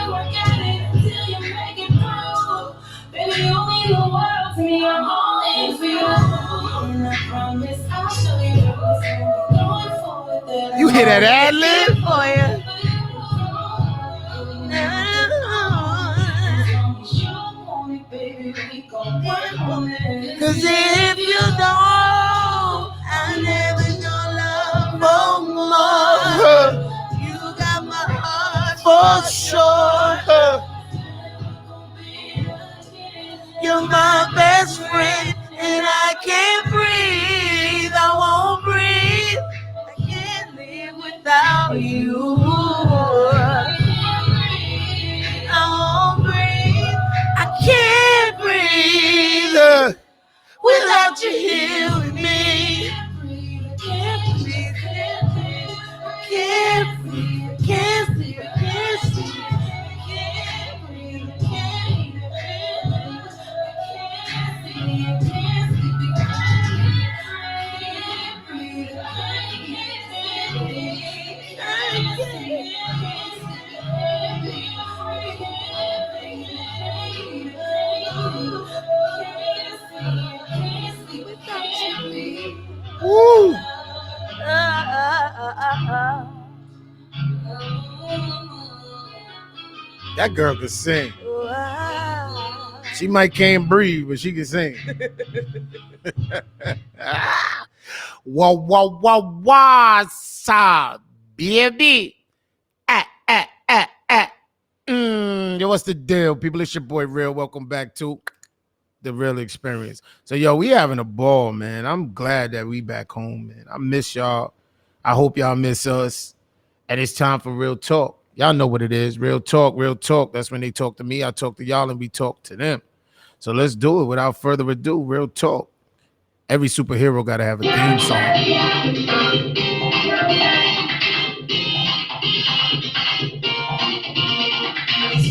work at it until you make it through. Baby, you mean the world to me. I'm all in for you. And I promise I'll show you going forward that You hear that ad lib? live for you. Cause if you don't, I never know love no more. You got my heart for sure. You're my best friend, and I can't breathe. I won't breathe. I can't live without you. I won't breathe. I can't breathe without you here with me. Can't breathe. Can't breathe. Can't breathe. Can't sleep. Can't breathe. Can't Woo! That girl can sing. She might can't breathe, but she can sing. Wah wah wah wah sa baby. Yo, what's the deal, people? It's your boy Real. Welcome back to the Real Experience. So, yo, we having a ball, man. I'm glad that we back home, man. I miss y'all. I hope y'all miss us. And it's time for Real Talk. Y'all know what it is. Real Talk, Real Talk. That's when they talk to me. I talk to y'all and we talk to them. So let's do it without further ado. Real Talk. Every superhero got to have a theme song.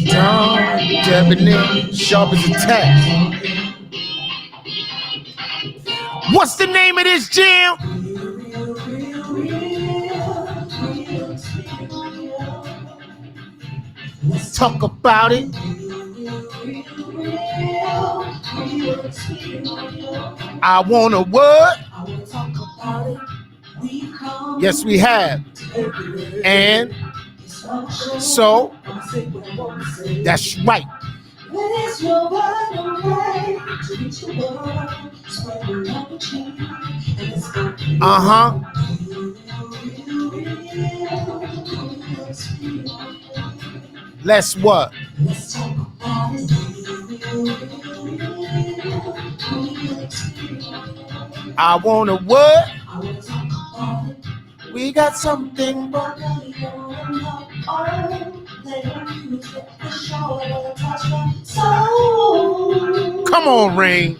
Down, debonair, sharp as a tack. What's the name of this jam? Let's talk about it. I want a word. Yes, we have. And so, that's right. Uh-huh. Let's what? I want a word. We got something. Come on, Rain.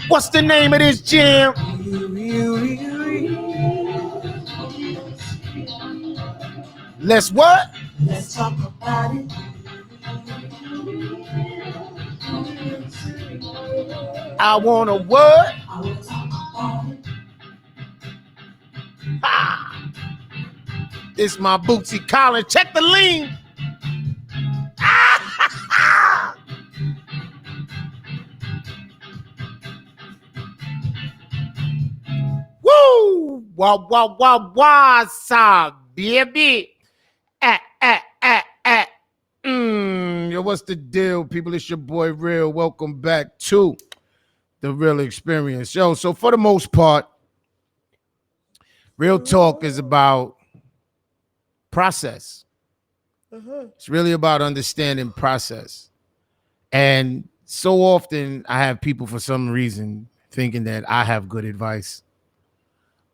What's the name of this jam? Let's what? Let's talk about it. I want a word. Ha! This my Bootsy Collins. Check the lean. Woo! Wah, wah, wah, wah, sa, baby. Yo, what's the deal, people? It's your boy Real. Welcome back to the Real Experience. Yo, so for the most part, Real Talk is about process. It's really about understanding process. And so often I have people, for some reason, thinking that I have good advice.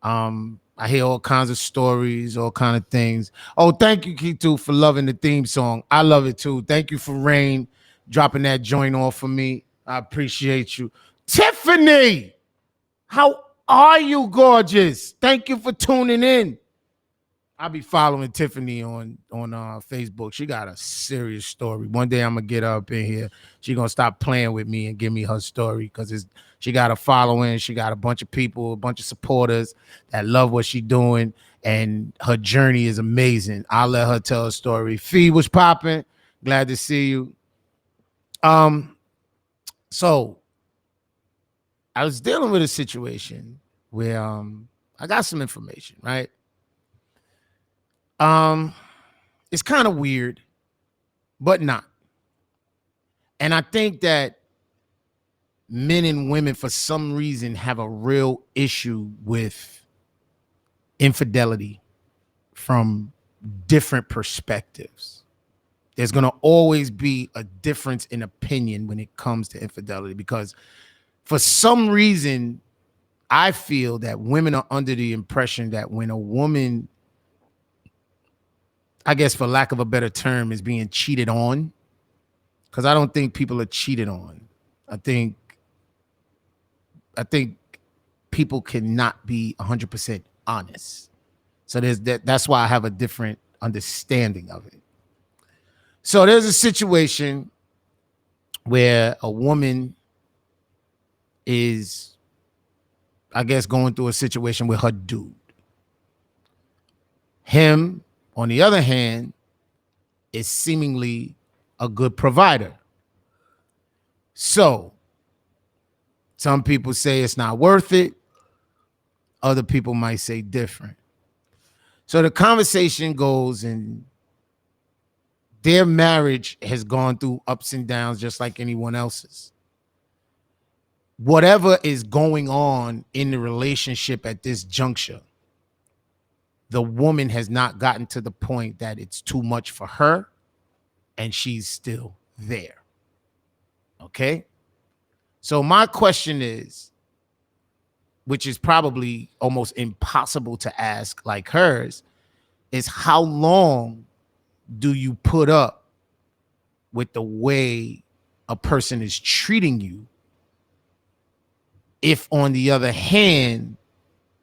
I hear all kinds of stories, all kind of things. Oh, thank you, Kitu, for loving the theme song. I love it too. Thank you for Rain dropping that joint off for me. I appreciate you. Tiffany, how are you, gorgeous? Thank you for tuning in. I'll be following Tiffany on Facebook. She got a serious story. One day I'm gonna get her up in here. She gonna stop playing with me and give me her story because she got a following. She got a bunch of people, a bunch of supporters that love what she doing, and her journey is amazing. I'll let her tell her story. Fee was popping. Glad to see you. So I was dealing with a situation where I got some information, right? It's kind of weird, but not. And I think that men and women, for some reason, have a real issue with infidelity from different perspectives. There's going to always be a difference in opinion when it comes to infidelity because for some reason, I feel that women are under the impression that when a woman, I guess for lack of a better term, is being cheated on, because I don't think people are cheated on. I think people cannot be 100% honest. So that's why I have a different understanding of it. So there's a situation where a woman is, I guess, going through a situation with her dude. Him, on the other hand, is seemingly a good provider. So some people say it's not worth it. Other people might say different. So the conversation goes, and their marriage has gone through ups and downs just like anyone else's. Whatever is going on in the relationship at this juncture, the woman has not gotten to the point that it's too much for her, and she's still there. Okay? So my question is, which is probably almost impossible to ask like hers, is how long do you put up with the way a person is treating you if, on the other hand,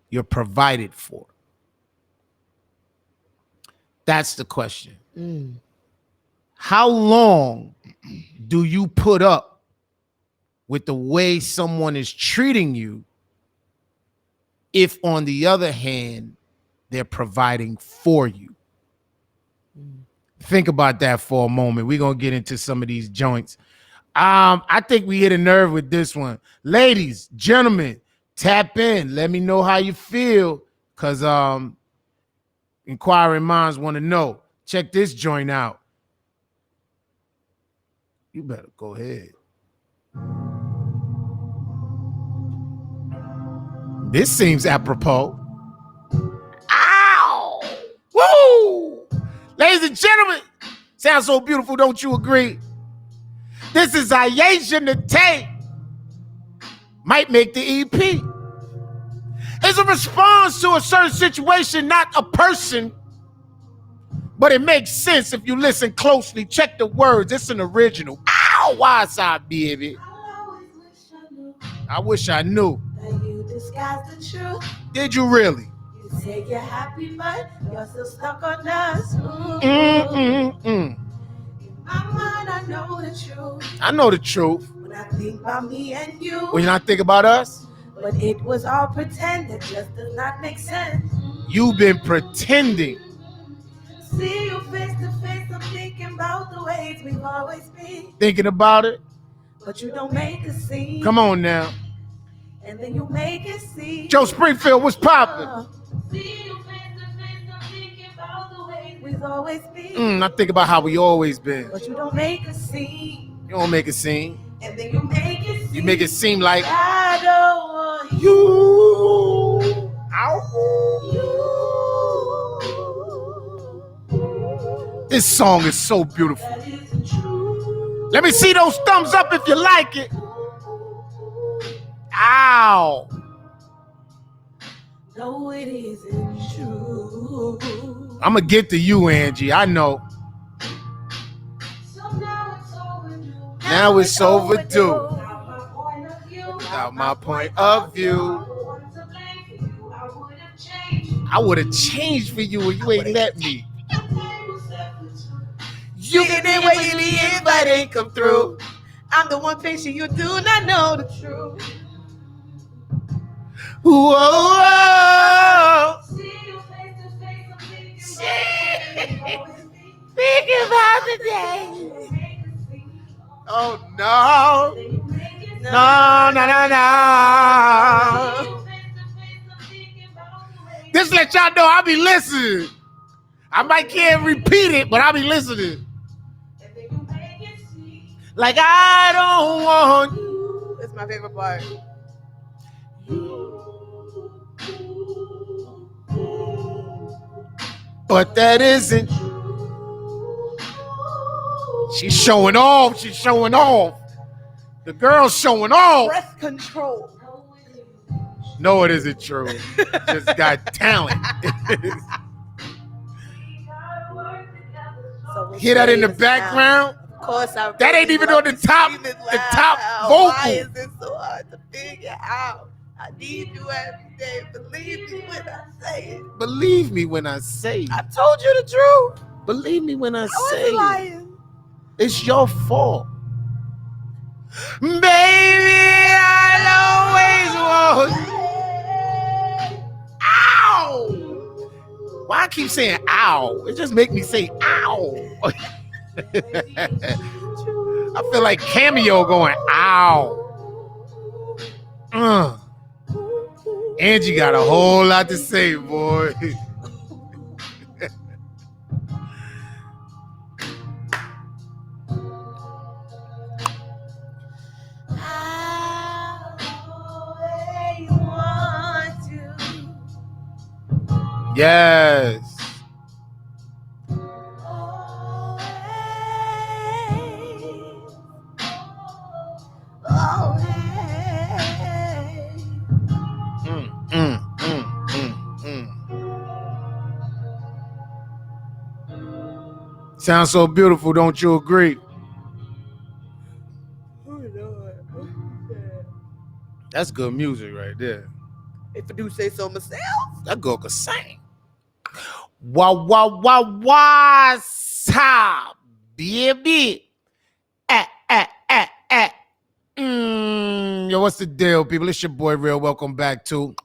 you're provided for? That's the question. How long do you put up with the way someone is treating you if, on the other hand, they're providing for you? Think about that for a moment. We're going to get into some of these joints. I think we hit a nerve with this one. Ladies, gentlemen, tap in. Let me know how you feel, because inquiring minds want to know. Check this joint out. You better go ahead. This seems apropos. Ow! Woo! Ladies and gentlemen, sounds so beautiful, don't you agree? This is Ayesha Nate. Might make the EP. It's a response to a certain situation, not a person. But it makes sense if you listen closely. Check the words. It's an original. Ow! Why side, baby? I wish I knew. That you disguise the truth. Did you really? You say you're happy, but you're still stuck on us. In my mind, I know the truth. I know the truth. When I think about me and you. When I think about us. But it was all pretend. That just does not make sense. You've been pretending. See you face to face, I'm thinking about the ways we've always been. Thinking about it? But you don't make a scene. Come on now. And then you make it seem. Joe Springfield, what's poppin'? See you face to face, I'm thinking about the ways we've always been. I think about how we always been. But you don't make a scene. You don't make a scene. And then you make it seem. You make it seem like I don't want you. Ow. This song is so beautiful. Let me see those thumbs up if you like it. Ow. No, it isn't true. I'm going to get to you, Angie. I know. So now it's overdue. Now it's overdue. Without my point of view. Without my point of view. I'm the one to blame for you. I would have changed. I would have changed for you and you ain't let me. The table set for two. You Sitting there waiting, the invite ain't come through. I'm the one patient you do not know the truth. Whoa. See you face to face. I'm Think about the day. Oh no. No, no, no, no. This let y'all know I be listening. I might can't repeat it, but I be listening. Like I don't want you. That's my favorite part. But that isn't. She's showing off. She's showing off. The girl's showing off. Breath control. No, it isn't true. Just got talent. So Hear that in the background? Of course, I. That ain't even on the top vocal. Why is it so hard to figure out? I need you every day. Believe me when I say it. Believe me when I say I it. told you the truth. Believe me when I I say wasn't it. lying. It's your fault. Baby, I'll always want. Ow! Why I keep saying ow? It just make me say ow. I feel like Cameo going ow. Angie got a whole lot to say, boy. Yes. Sounds so beautiful, don't you agree? That's good music right there. If I do say so myself. That girl could sing. What's up, baby? Yo, what's the deal, people? It's your boy Real. Welcome back to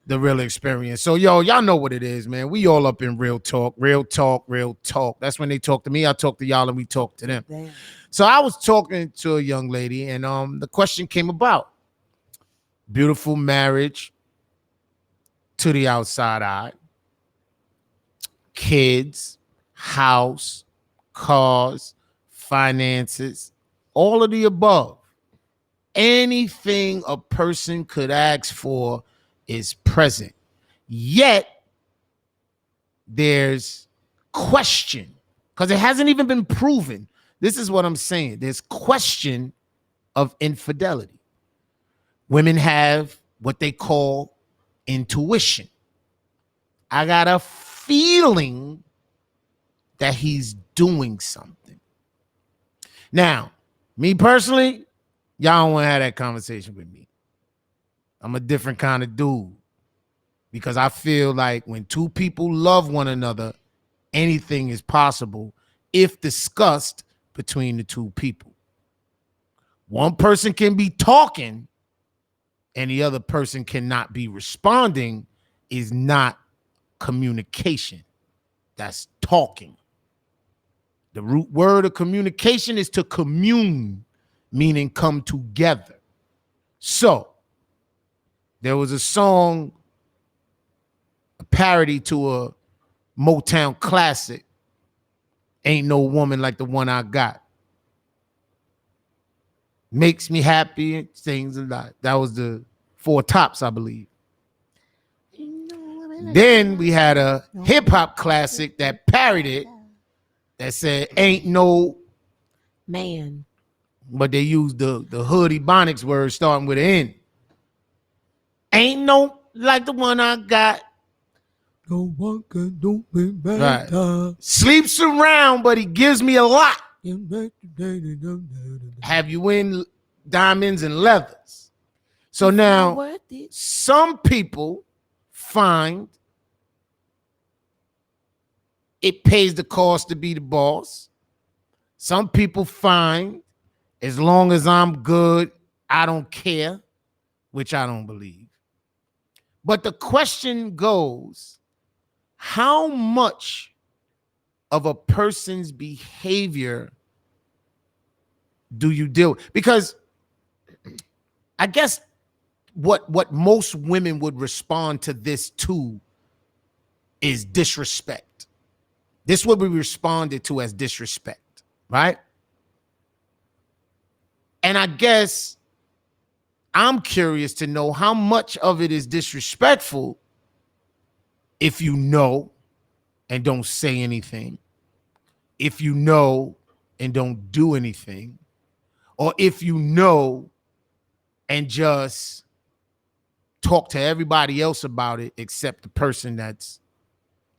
the Real Experience. So, yo, y'all know what it is, man. We all up in real talk, real talk, real talk. That's when they talk to me. I talk to y'all and we talk to them. Damn. So I was talking to a young lady and the question came about. Beautiful marriage to the outside eye. Kids, house, cars, finances, all of the above. Anything a person could ask for is present. Yet, there's question, because it hasn't even been proven. This is what I'm saying. There's question of infidelity. Women have what they call intuition. I got a feeling that he's doing something. Now, me personally, y'all don't want to have that conversation with me. I'm a different kind of dude because I feel like when two people love one another, anything is possible if discussed between the two people. One person can be talking and the other person cannot be responding is not communication. That's talking. The root word of communication is to commune, meaning come together. So, there was a song, a parody to a Motown classic, Ain't No Woman Like the One I Got. Makes me happy, sings a lot. That was the Four Tops, I believe. Then we had a hip-hop classic that parodied it, that said, ain't no man. But they used the hood Ebonics word starting with an N. Ain't no like the one I got. No one can do me Right. better. Sleeps around, but he gives me a lot. Have you in diamonds and leathers? So now, worth it. some people find it pays the cost to be the boss. Some people find as long as I'm good, I don't care, which I don't believe. But the question goes, how much of a person's behavior do you deal with? Because I guess what most women would respond to this to is disrespect. This would be responded to as disrespect, right? And I guess I'm curious to know how much of it is disrespectful if you know and don't say anything, if you know and don't do anything, or if you know and just talk to everybody else about it except the person that's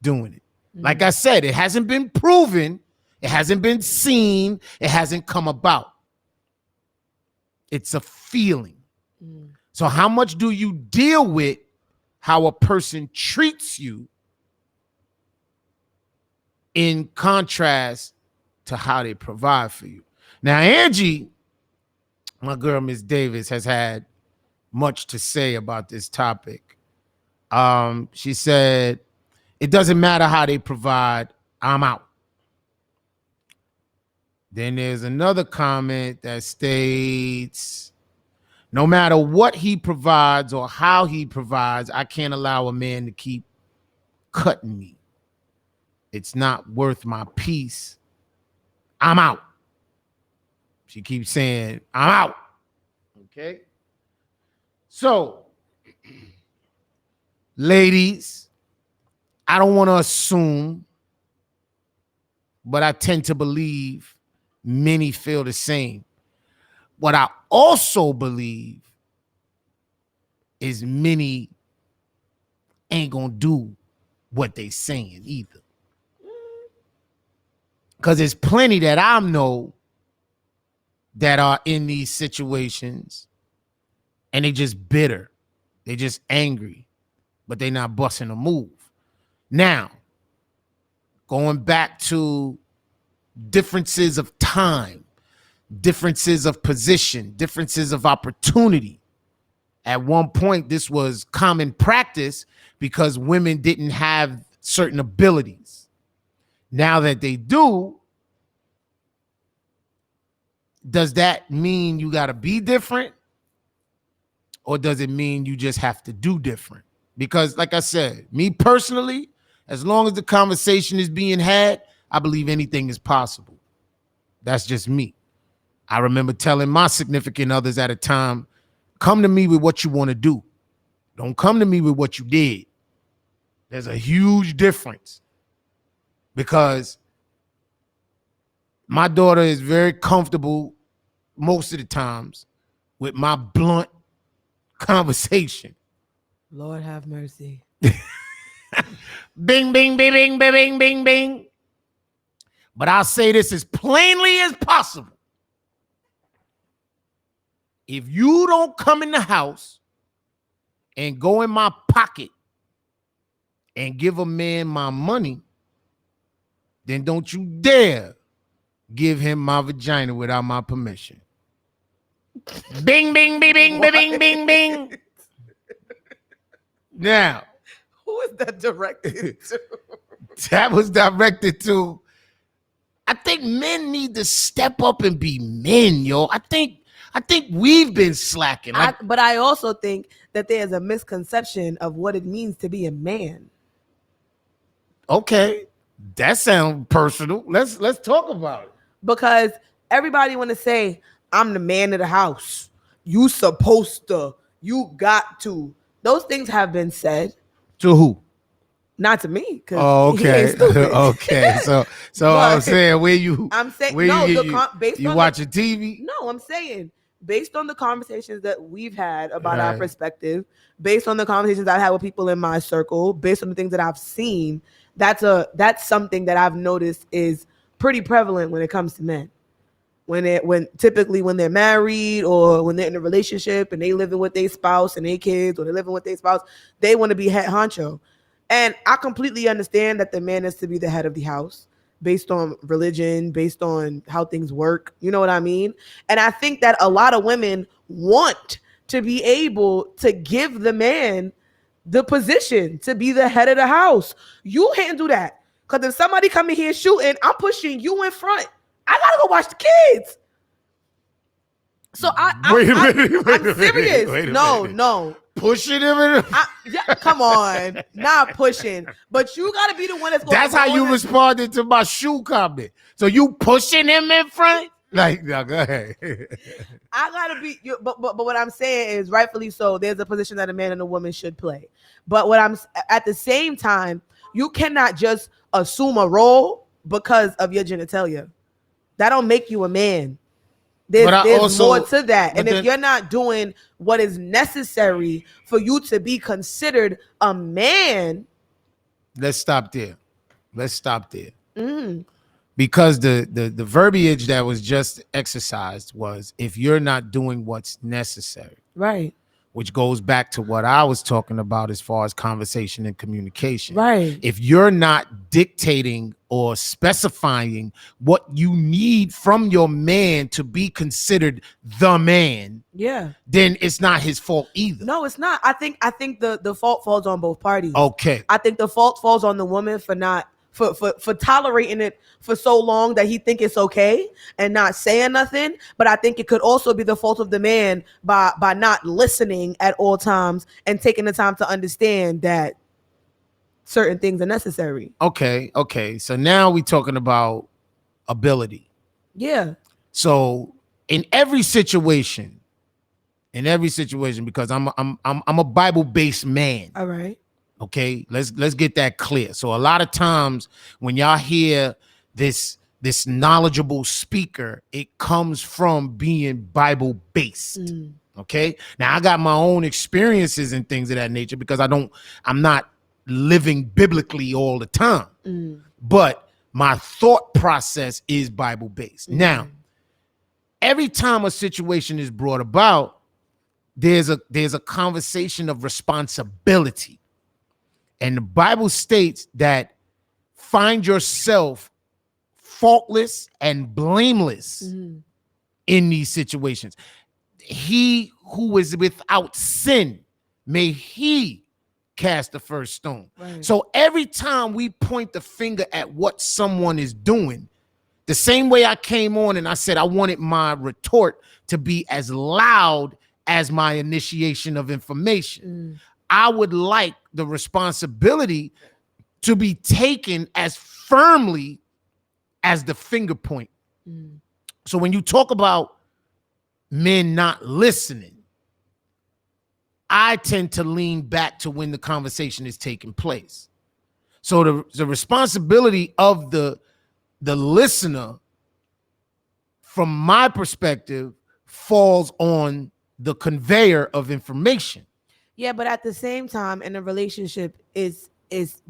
doing it. Like I said, it hasn't been proven, it hasn't been seen, it hasn't come about. It's a feeling. So how much do you deal with how a person treats you in contrast to how they provide for you? Now, Angie, my girl, Miss Davis, has had much to say about this topic. She said, it doesn't matter how they provide, I'm out. Then there's another comment that states, no matter what he provides or how he provides, I can't allow a man to keep cutting me. It's not worth my peace. I'm out. She keeps saying, I'm out. Okay. So, ladies, I don't want to assume, but I tend to believe many feel the same. What I also believe is many ain't gonna do what they saying either. Because there's plenty that I know that are in these situations and they just bitter. They just angry, but they not busting a move. Now, going back to differences of time, differences of position, differences of opportunity. At one point, this was common practice because women didn't have certain abilities. Now that they do, does that mean you got to be different? Or does it mean you just have to do different? Because like I said, me personally, as long as the conversation is being had, I believe anything is possible. That's just me. I remember telling my significant others at a time, come to me with what you want to do. Don't come to me with what you did. There's a huge difference because my daughter is very comfortable most of the times with my blunt conversation. Lord have mercy. Bing, bing, bing, bing, bing, bing, bing, bing. But I'll say this as plainly as possible. If you don't come in the house and go in my pocket and give a man my money, then don't you dare give him my vagina without my permission. Bing, bing, bing, bing, bing, bing, bing, bing. Now, Who is that directed to? that was directed to, I think men need to step up and be men, yo. I think we've been slacking. But I also think that there's a misconception of what it means to be a man. Okay, that sounds personal. Let's talk about it. Because everybody want to say, I'm the man of the house. You supposed to. You got to. Those things have been said. To who? Not to me. Oh, He okay. ain't stupid. Okay. So But I'm saying where you I'm saying where no. you Based you on watching TV? No, I'm saying based on the conversations that we've had about our Right. perspective, based on the conversations I had with people in my circle, based on the things that I've seen, that's something that I've noticed is pretty prevalent when it comes to men. When typically when they're married or when they're in a relationship and they living with their spouse and their kids, or they're living with their spouse, they want to be head honcho. And I completely understand that the man is to be the head of the house based on religion, based on how things work. You know what I mean? And I think that a lot of women want to be able to give the man the position to be the head of the house. You handle that. Because if somebody come in here shooting, I'm pushing you in front. I gotta go watch the kids. So I'm serious. No. Pushing him in. Yeah, come on, not pushing, but you gotta be the one that's going. That's how you responded to my shoe comment. So you pushing him in front? Like, no, go ahead. I gotta be, but what I'm saying is, rightfully so, there's a position that a man and a woman should play. But what I'm at the same time, you cannot just assume a role because of your genitalia. That don't make you a man. There's also, more to that. And if you're not doing what is necessary for you to be considered a man. Let's stop there. Because the verbiage that was just exercised was, if you're not doing what's necessary. Right. Which goes back to what I was talking about as far as conversation and communication. Right. If you're not dictating or specifying what you need from your man to be considered the man, yeah, then it's not his fault either. No, it's not. I think the fault falls on both parties. Okay. I think the fault falls on the woman for not for tolerating it for so long that he think it's okay and not saying nothing. But I think it could also be the fault of the man by not listening at all times and taking the time to understand that certain things are necessary. Okay. So now we're talking about ability. Yeah. So in every situation, because I'm a Bible-based man. All right. Okay, let's get that clear. So a lot of times when y'all hear this knowledgeable speaker, it comes from being Bible based. Okay, now I got my own experiences and things of that nature because I'm not living biblically all the time, but my thought process is Bible based. Now, every time a situation is brought about, there's a conversation of responsibility. And the Bible states that find yourself faultless and blameless in these situations. He who is without sin, may he cast the first stone. Right. So every time we point the finger at what someone is doing, the same way I came on and I said I wanted my retort to be as loud as my initiation of information. I would like the responsibility to be taken as firmly as the finger point. So when you talk about men not listening, I tend to lean back to when the conversation is taking place. So the responsibility of the listener, from my perspective, falls on the conveyor of information. Yeah, but at the same time, in a relationship is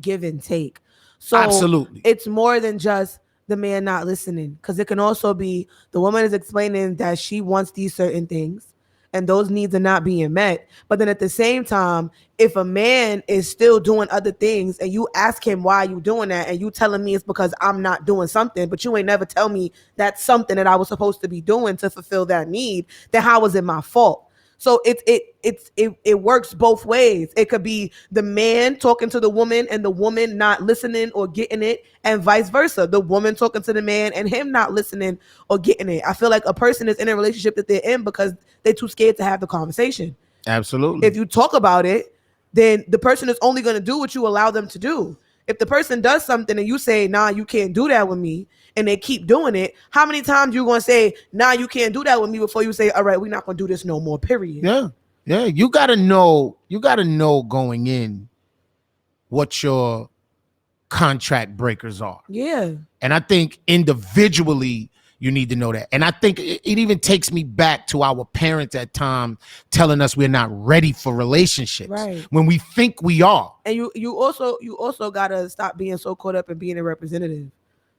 give and take. So absolutely, it's more than just the man not listening, because it can also be the woman is explaining that she wants these certain things and those needs are not being met. But then at the same time, if a man is still doing other things and you ask him why you doing that and you telling me it's because I'm not doing something, but you ain't never tell me that's something that I was supposed to be doing to fulfill that need, then how was it my fault? So it works both ways. It could be the man talking to the woman and the woman not listening or getting it, and vice versa. The woman talking to the man and him not listening or getting it. I feel like a person is in a relationship that they're in because they're too scared to have the conversation. Absolutely. If you talk about it, then the person is only going to do what you allow them to do. If the person does something and you say, nah, you can't do that with me, and they keep doing it, how many times you going to say, nah, you can't do that with me, before you say, all right, we're not going to do this no more, period? Yeah. You got to know going in what your contract breakers are. Yeah. And I think individually You need to know that. And I think it even takes me back to our parents at time telling us we're not ready for relationships when we think we are. And you also gotta stop being so caught up in being a representative.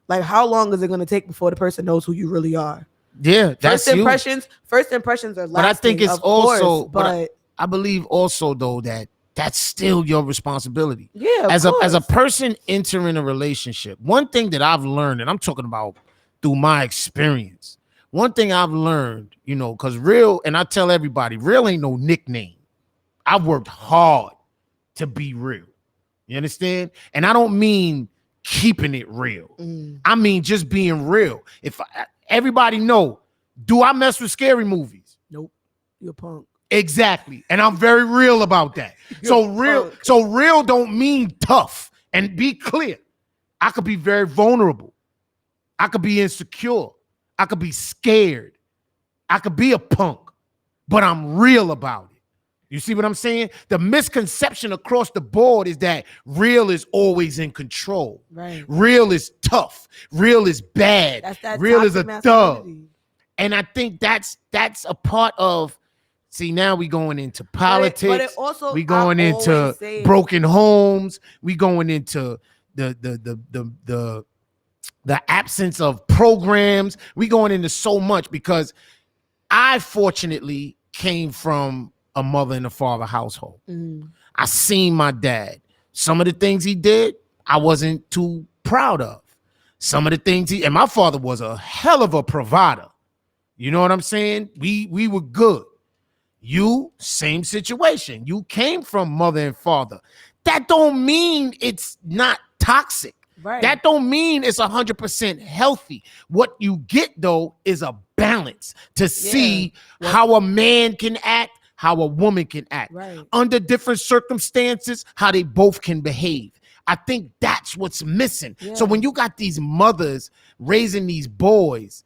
Like, how long is it gonna take before the person knows who you really are? Yeah, that's First impressions are lasting. But I think it's also, but I believe also though that that's still your responsibility. Yeah, as a person entering a relationship, one thing that I've learned, and I'm talking about through my experience, one thing I've learned, you know, because real, and I tell everybody, real ain't no nickname. I've worked hard to be real. You understand? And I don't mean keeping it real. I mean just being real. Everybody know, do I mess with scary movies? Nope. You're a punk. Exactly. And I'm very real about that. So real don't mean tough. And be clear. I could be very vulnerable. I could be insecure. I could be scared. I could be a punk, but I'm real about it. You see what I'm saying? The misconception across the board is that real is always in control. Right. Real is tough. Real is bad. Real is a thug. And I think that's a part of, see, now we going into politics. But it also, we going into broken homes. We going into the absence of programs. We going into so much because I fortunately came from a mother and a father household. I seen my dad. Some of the things he did, I wasn't too proud of. Some of the things and my father was a hell of a provider. You know what I'm saying? We were good. You, same situation. You came from mother and father. That don't mean it's not toxic. Right. That don't mean it's 100% healthy. What you get though is a balance to see how a man can act, how a woman can act. Right. Under different circumstances, how they both can behave. I think that's what's missing. Yeah. So when you got these mothers raising these boys,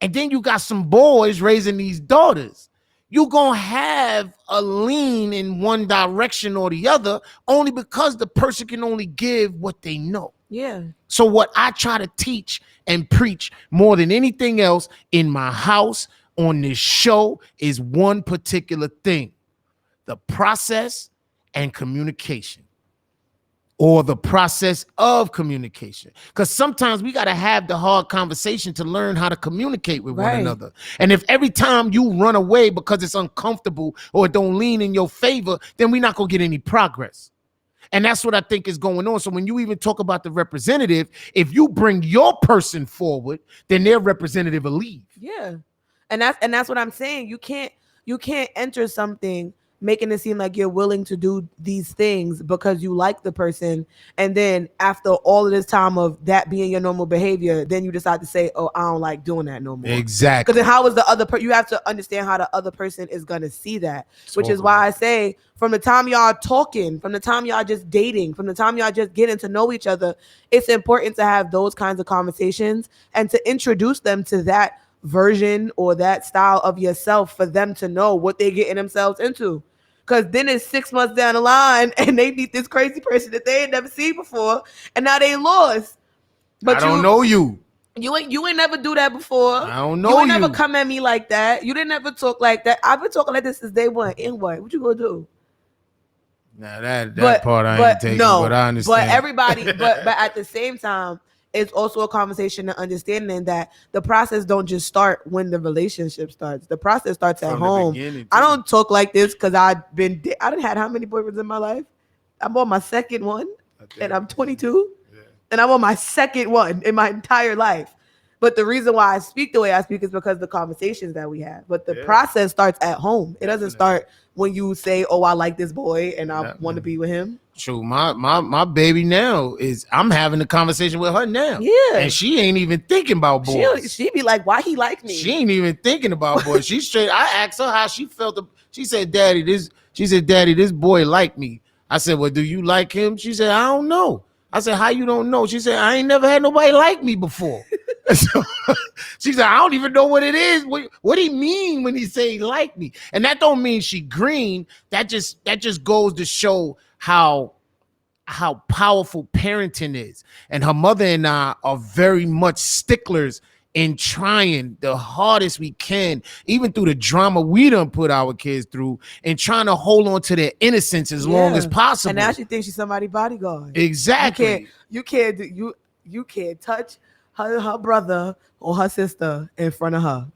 and then you got some boys raising these daughters, you're going to have a lean in one direction or the other only because the person can only give what they know. Yeah. So what I try to teach and preach more than anything else in my house, on this show, is one particular thing: the process and communication, or the process of communication. Because sometimes we got to have the hard conversation to learn how to communicate with one another. And if every time you run away because it's uncomfortable or it don't lean in your favor, then we're not going to get any progress. And that's what I think is going on. So when you even talk about the representative, if you bring your person forward, then their representative will leave. Yeah. And that's what I'm saying. You can't enter something making it seem like you're willing to do these things because you like the person, and then after all of this time of that being your normal behavior, then you decide to say, oh, I don't like doing that no more. Exactly. Because then how is the other you have to understand how the other person is going to see that, which is why I say from the time y'all talking, from the time y'all just dating, from the time y'all just getting to know each other, it's important to have those kinds of conversations and to introduce them to that version or that style of yourself for them to know what they're getting themselves into. Because then it's 6 months down the line and they meet this crazy person that they ain't never seen before, and now they lost. But I don't know you. You ain't never do that before. I don't know you. Ain't never come at me like that. You didn't ever talk like that. I've been talking like this since day one. And what you gonna do? Nah, that part I ain't taking, but I understand. But everybody, but at the same time, it's also a conversation and understanding that the process don't just start when the relationship starts. The process starts at home. I don't talk like this because I done had how many boyfriends in my life? I'm on my second one, and I'm 22, and I'm on my second one in my entire life. But the reason why I speak the way I speak is because of the conversations that we have. But the process starts at home. It doesn't start when you say, "Oh, I like this boy and I want to be with him." True. My baby now I'm having a conversation with her now. Yeah. And she ain't even thinking about boys. She be like, why he like me? She ain't even thinking about boys. She's straight. I asked her how she felt. She said, Daddy, this boy like me. I said, well, do you like him? She said, I don't know. I said, how you don't know? She said, I ain't never had nobody like me before. So, she said, I don't even know what it is. What do he mean when he say he like me? And that don't mean she green. That just goes to show how powerful parenting is. And her mother and I are very much sticklers in trying the hardest we can, even through the drama we done put our kids through, and trying to hold on to their innocence as long as possible. And now she thinks she's somebody's bodyguard. Exactly. You can't touch her brother or her sister in front of her.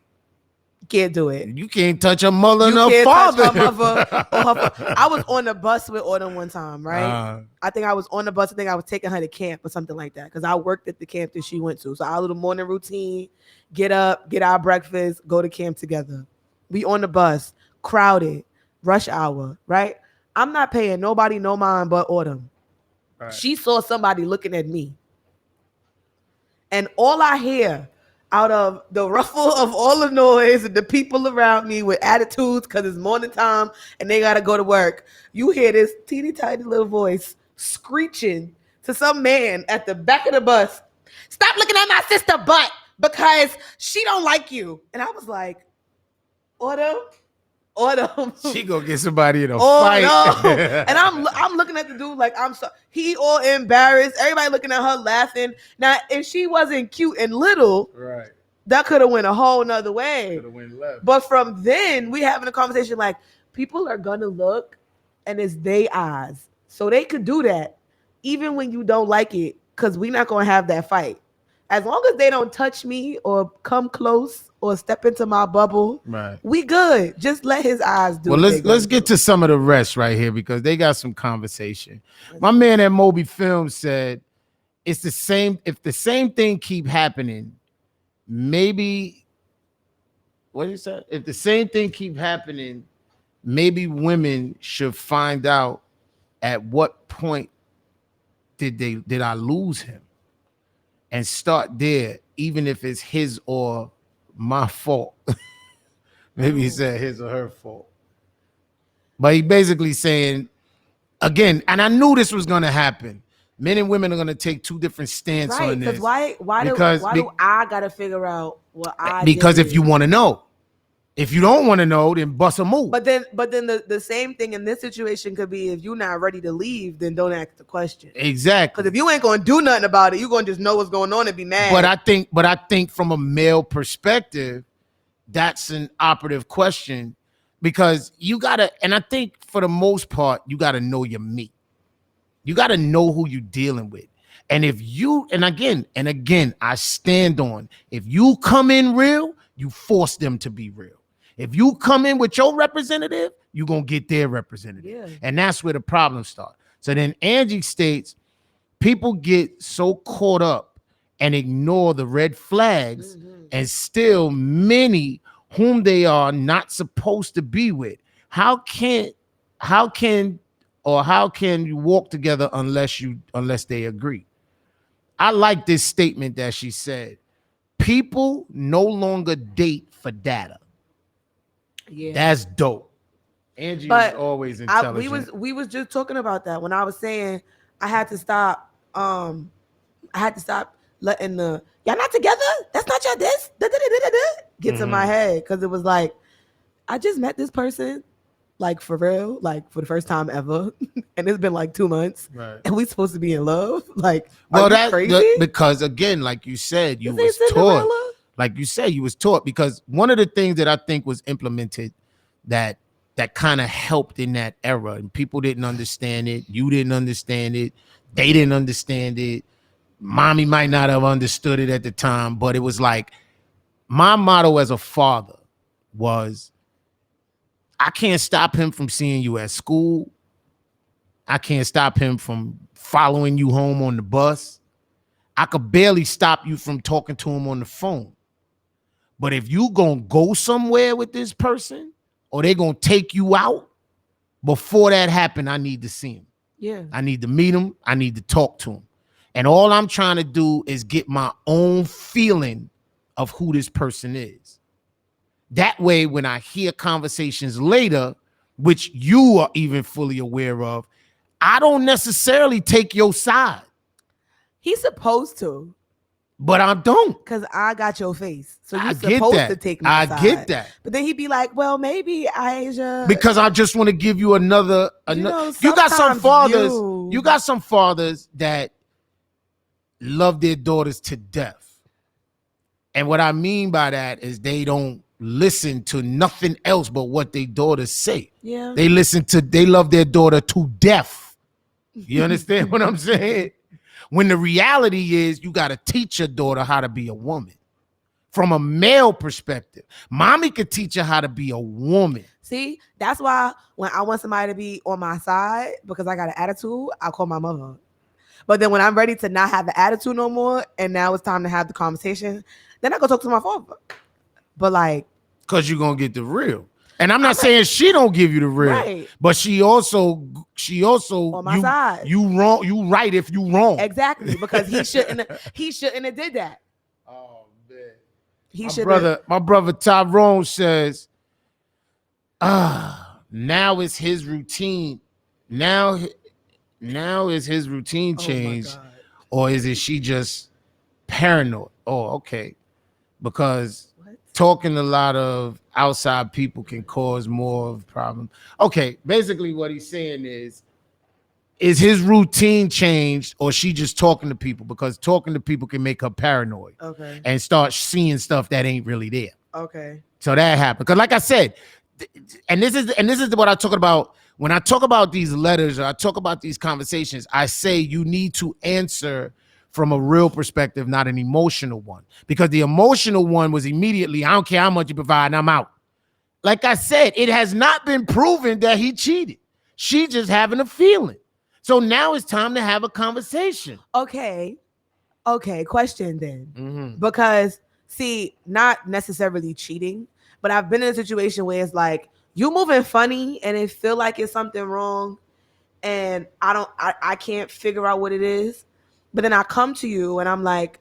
You can't do it. You can't touch her mother and You her can't father. touch her mother or her I was on the bus with Autumn one time, right? I think I was on the bus. I think I was taking her to camp or something like that because I worked at the camp that she went to. So our little morning routine, get up, get our breakfast, go to camp together. We on the bus, crowded, rush hour, right? I'm not paying nobody no mind but Autumn. Right. She saw somebody looking at me. And all I hear out of the ruffle of all the noise and the people around me with attitudes because it's morning time and they got to go to work, you hear this teeny tiny little voice screeching to some man at the back of the bus, "Stop looking at my sister butt because she don't like you." And I was like, Autumn. She gonna get somebody in a fight. No. And I'm looking at the dude like I'm so he all embarrassed. Everybody looking at her laughing. Now, if she wasn't cute and little, right, that could have went a whole nother way. Could have went left. But from then, we having a conversation like people are gonna look, and it's their eyes, so they could do that even when you don't like it, because we're not gonna have that fight. As long as they don't touch me or come close or step into my bubble, right, we good. Just let his eyes do. Well, let's get to some of the rest right here because they got some conversation. My man at Moby Films said it's the same. If the same thing keep happening, maybe what is that? If the same thing keep happening, maybe women should find out at what point did I lose him, and start there, even if it's his or my fault. Maybe he said his or her fault. But he basically saying, again, and I knew this was going to happen. Men and women are going to take two different stances on this. Why do I got to figure out what I Because did? If you want to know. If you don't want to know, then bust a move. But then the same thing in this situation could be if you're not ready to leave, then don't ask the question. Exactly. Because if you ain't gonna do nothing about it, you're gonna just know what's going on and be mad. But I think from a male perspective, that's an operative question because you gotta, and I think for the most part, you gotta know your meat. You gotta know who you're dealing with. And if you, and again, I stand on, if you come in real, you force them to be real. If you come in with your representative, you're going to get their representative. Yeah. And that's where the problems start. So then Angie states, people get so caught up and ignore the red flags, and still many whom they are not supposed to be with. How can you walk together unless they agree? I like this statement that she said. People no longer date for data. Yeah, that's dope. Angie was always intelligent. We was just talking about that when I was saying I had to stop letting the y'all not together. That's not your this get to my head, because it was like I just met this person like for real, like for the first time ever, and it's been like 2 months, right? And we supposed to be in love, like crazy? Because again, like you said, you was taught. Like you said, you was taught, because one of the things that I think was implemented that kind of helped in that era, and people didn't understand it, you didn't understand it, they didn't understand it, mommy might not have understood it at the time, but it was like my motto as a father was, I can't stop him from seeing you at school. I can't stop him from following you home on the bus. I could barely stop you from talking to him on the phone. But if you gonna go somewhere with this person, or they gonna take you out, before that happen, I need to see him. Yeah. I need to meet him. I need to talk to him. And all I'm trying to do is get my own feeling of who this person is. That way, when I hear conversations later, which you are even fully aware of, I don't necessarily take your side. He's supposed to. But I don't. Because I got your face. So you're supposed to take my side. I get that. But then he'd be like, well, maybe Asia. Because I just want to give you another. You got some fathers. You got some fathers that love their daughters to death. And what I mean by that is they don't listen to nothing else but what their daughters say. Yeah. They love their daughter to death. You understand what I'm saying? When the reality is you got to teach your daughter how to be a woman. From a male perspective, mommy could teach her how to be a woman. See, that's why when I want somebody to be on my side because I got an attitude, I call my mother. But then when I'm ready to not have the attitude no more, and now it's time to have the conversation, then I go talk to my father. But like, because you're gonna get the real. And I'm not saying she don't give you the real, right. But she also on my side. You wrong, you right if you wrong. Exactly, because he shouldn't have did that. Oh man. My brother Tyrone says, now it's his routine. Now is his routine changed, or is it she just paranoid? Oh, okay. Because talking to a lot of outside people can cause more of a problem. Okay, basically what he's saying is his routine changed, or she just talking to people? Because talking to people can make her paranoid. Okay. And start seeing stuff that ain't really there. Okay. So that happened. Because like I said, and this is what I talk about. When I talk about these letters or I talk about these conversations, I say you need to answer from a real perspective, not an emotional one. Because the emotional one was immediately, I don't care how much you provide, and I'm out. Like I said, it has not been proven that he cheated. She just having a feeling. So now it's time to have a conversation. Okay, question then. Mm-hmm. Because, see, not necessarily cheating, but I've been in a situation where it's like, you moving funny and it feel like it's something wrong and I can't figure out what it is. But then I come to you and I'm like,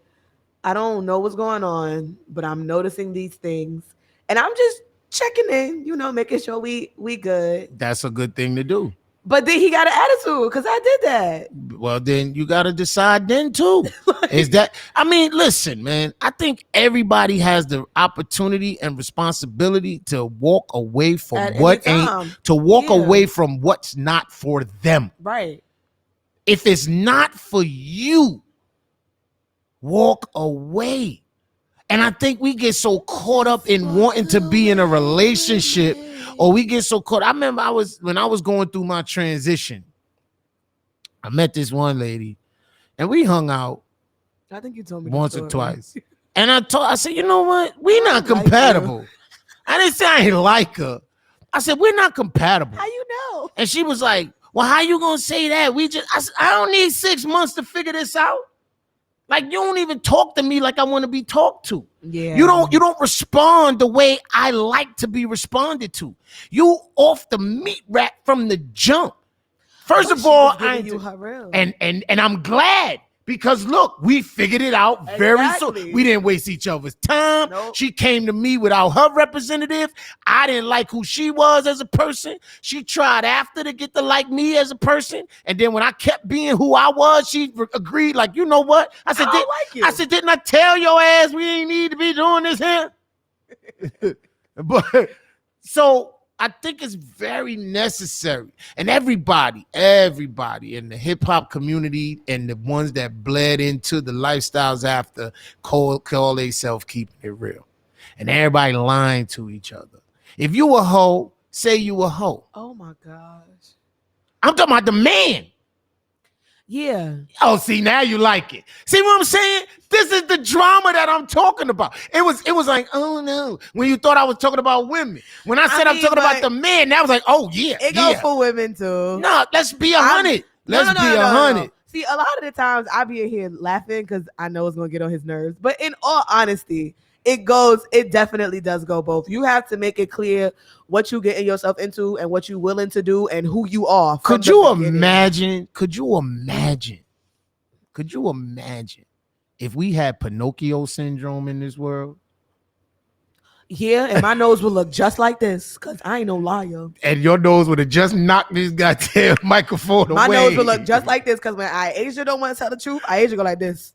I don't know what's going on, but I'm noticing these things. And I'm just checking in, making sure we good. That's a good thing to do. But then he got an attitude because I did that. Well, then you got to decide then too. Listen, man, I think everybody has the opportunity and responsibility to walk away from away from what's not for them. Right. If it's not for you, walk away. And I think we get so caught up in wanting to be in a relationship, or we get so caught. I remember when I was going through my transition, I met this one lady and we hung out. I think you told me once or twice. And I said, you know what? We're not compatible. Like I didn't say I ain't like her. I said, we're not compatible. How you know? And she was like, well, how you gonna say that? I don't need 6 months to figure this out. Like, you don't even talk to me like I want to be talked to. Yeah. You don't respond the way I like to be responded to. You off the meat rack from the jump. First of all, and I'm glad. Because look, we figured it out very soon. We didn't waste each other's time. Nope. She came to me without her representative. I didn't like who she was as a person. She tried after to get to like me as a person. And then when I kept being who I was, she agreed, like, you know what? I said, didn't I tell your ass we ain't need to be doing this here? But so I think it's very necessary. And everybody in the hip hop community and the ones that bled into the lifestyles after call themselves keeping it real. And everybody lying to each other. If you a hoe, say you a hoe. Oh my gosh. I'm talking about the man. Yeah. Oh, see, now you like it. See what I'm saying? This is the drama that I'm talking about. It was like, oh no, when you thought I was talking about women. When I said I'm talking about the men, that was like, oh yeah. It goes for women too. No, let's be 100. Let's be 100. See, a lot of the times I be in here laughing because I know it's gonna get on his nerves. But in all honesty, it definitely does go both. You have to make it clear what you getting yourself into and what you willing to do and who you are. Could you imagine if we had Pinocchio syndrome in this world? Yeah, and my nose would look just like this because I ain't no liar. And your nose would have just knocked this goddamn microphone away. My nose would look just like this because when Asia don't want to tell the truth, Asia go like this.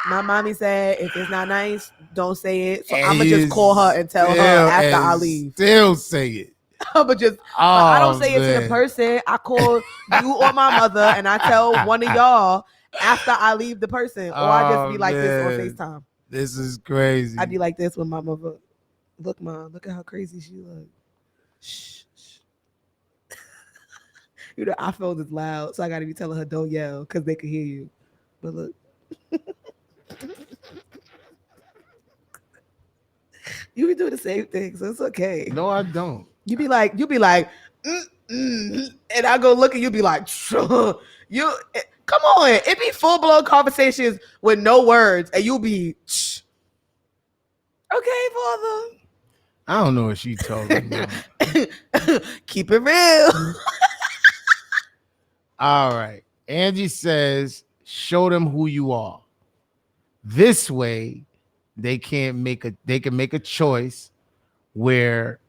My mommy said, if it's not nice, don't say it. So I'm going to just call her and tell her after I leave. Still say it. But I don't say it to the person. I call you or my mother and I tell one of y'all. after I leave the person, or I just be Oh, like this on man. FaceTime. This is crazy. I'd be like this with my mother. Look, Mom, look at how crazy she looks. Shh, shh. You know, iPhone is loud, so I gotta be telling her don't yell because they can hear you. But look, you be doing the same thing, so it's okay. No, I don't. You be like, and I go look and you be like, come on, it be full blown conversations with no words, and you'll be, okay, father. I don't know what she talking about. Keep it real. All right. Angie says, show them who you are. This way, they can make a choice where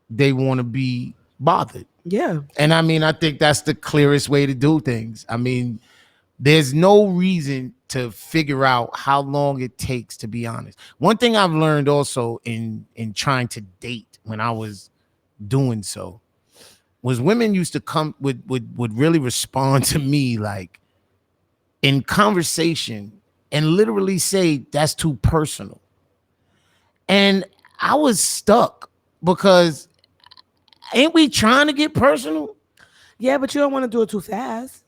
they want to be bothered. Yeah. And I mean, I think that's the clearest way to do things. I mean, there's no reason to figure out how long it takes, to be honest. One thing I've learned also in trying to date when I was doing so was women used to come would really respond to me like in conversation and literally say that's too personal. And I was stuck because ain't we trying to get personal? Yeah, but you don't want to do it too fast.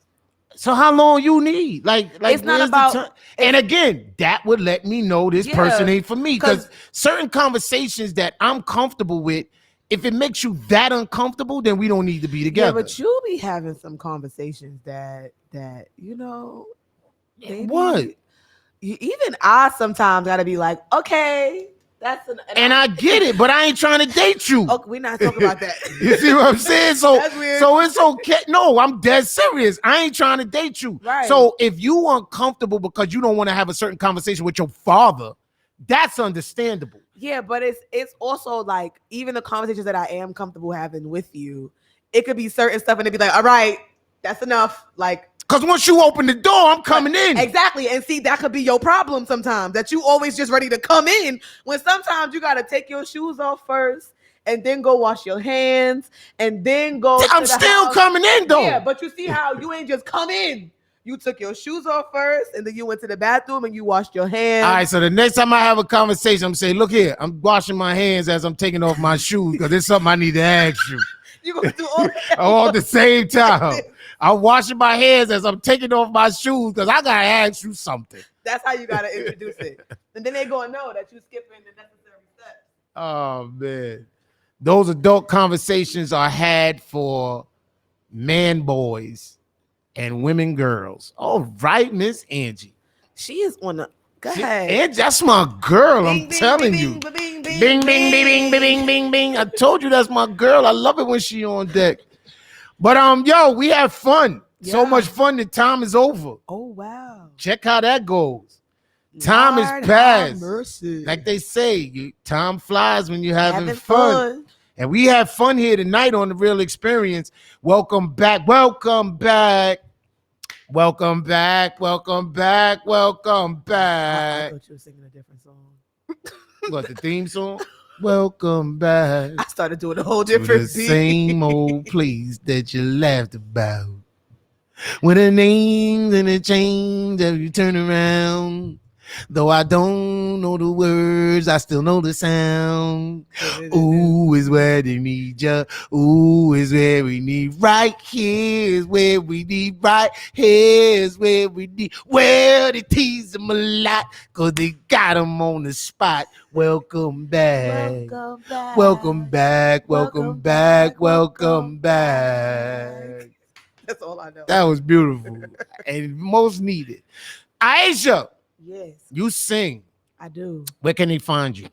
So how long you need? Like it's not where's about. the time? And again, that would let me know this person ain't for me, because 'cause- certain conversations that I'm comfortable with, if it makes you that uncomfortable, then we don't need to be Yeah, together. but you'll be having some conversations that you know. Maybe, What? Even I sometimes gotta be like, okay, that's And I get it, but I ain't trying to date you. Okay, we're not talking about that. You see what I'm saying? So, That's weird. so it's okay. No, I'm dead serious. I ain't trying to date you. Right. So if you uncomfortable because you don't want to have a certain conversation with your father, that's understandable. Yeah, but it's also like even the conversations that I am comfortable having with you, it could be certain stuff and it'd be like, all right, that's enough. Like, because once you open the door, I'm coming in. Exactly. And see, that could be your problem sometimes, that you always just ready to come in when sometimes you got to take your shoes off first and then go wash your hands and then go. I'm still coming in though. Yeah, but you see how you ain't just come in. You took your shoes off first and then you went to the bathroom and you washed your hands. All right, so the next time I have a conversation, I'm saying, look here, I'm washing my hands as I'm taking off my shoes because there's something I need to ask you. You gonna do all at the same time. I'm washing my hands as I'm taking off my shoes because I gotta ask you something. That's how you gotta introduce it. And then they gonna know that you skipping the necessary steps. Oh man. Those adult conversations are had for man boys and women girls. All right, Miss Angie. She is on the go ahead. Angie, that's my girl. Bing, I'm bing, telling bing, you. bing, bing, Bing, bing, bing, bing, bing, bing, bing. I told you that's my girl. I love it when she on deck. But yo, we have fun. So Yeah. much fun that time is over. Oh wow. Check how that goes. Time Lord is have past. mercy. Like they say, time flies when you're having fun. fun. And we have fun here tonight on The Real Experience. Welcome back. Welcome back. Welcome back. Welcome back. Welcome I back. thought you were singing a different song. What, the theme song? Welcome back. I started doing a whole To different the same old place that you laughed about. When the names and the change that you turn around. Though I don't know the words, I still know the sound. Ooh is where they need ya. Ooh is where we need. Right here is where we need. Right here is where we need. Well, they tease them a lot because they got them on the spot. Welcome back. Welcome back. Welcome back. Welcome back. Welcome back. That's all I know. That was beautiful and most needed. Aisha, Yes, you sing. I do. Where can they find you?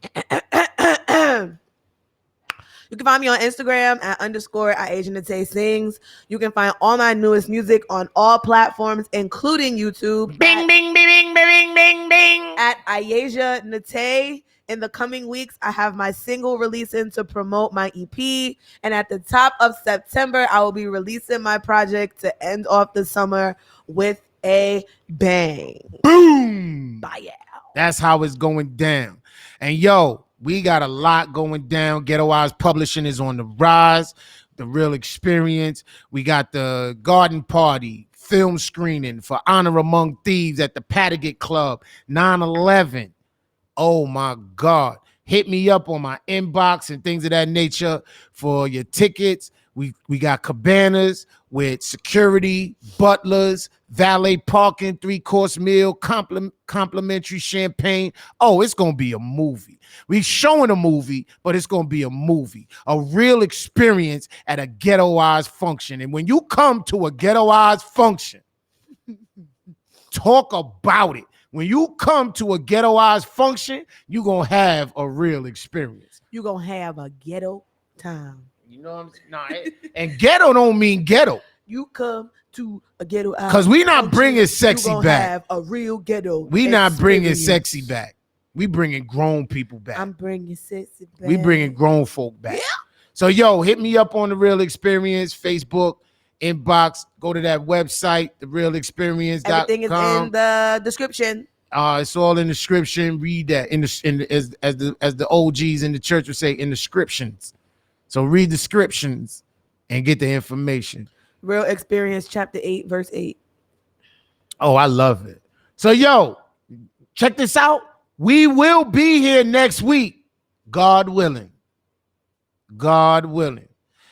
You can find me on Instagram at _IAsianNate Sings. You can find all my newest music on all platforms, including YouTube. Bing, bing, bing, bing, bing, bing, bing. At Ayasia Nate. In the coming weeks, I have my single releasing to promote my EP. And at the top of September, I will be releasing my project to end off the summer with a bang. Boom. Bye. That's how it's going down. And yo, we got a lot going down. Ghetto Eyes Publishing is on the rise. The Real Experience. We got the Garden Party, film screening for Honor Among Thieves at the Pattagate Club, 9/11. Oh my God. Hit me up on my inbox and things of that nature for your tickets. We got cabanas with security, butlers, valet parking, 3-course meal, complimentary champagne. Oh, it's going to be a movie. We showing a movie, but it's going to be a movie, a real experience at a ghettoized function. And when you come to a ghettoized function, talk about it. When you come to a ghettoized function, you're going to have a real experience. You're going to have a ghetto time. You know what I'm saying? Nah, and ghetto don't mean ghetto. You come to a ghetto because we not bringing sexy you back. Have a real ghetto. We not bringing sexy back. We bringing grown people back. I'm bringing sexy back. We bringing grown folk back. Yeah. So yo, hit me up on The Real Xperience, Facebook, inbox. Go to that website, therealxperience.com. Everything is in the description. It's all in the description. Read that as the OGs in the church would say, in the descriptions. So read the descriptions and get the information. Real Xperience, chapter 8, verse 8. Oh, I love it. So yo, check this out. We will be here next week, God willing. God willing.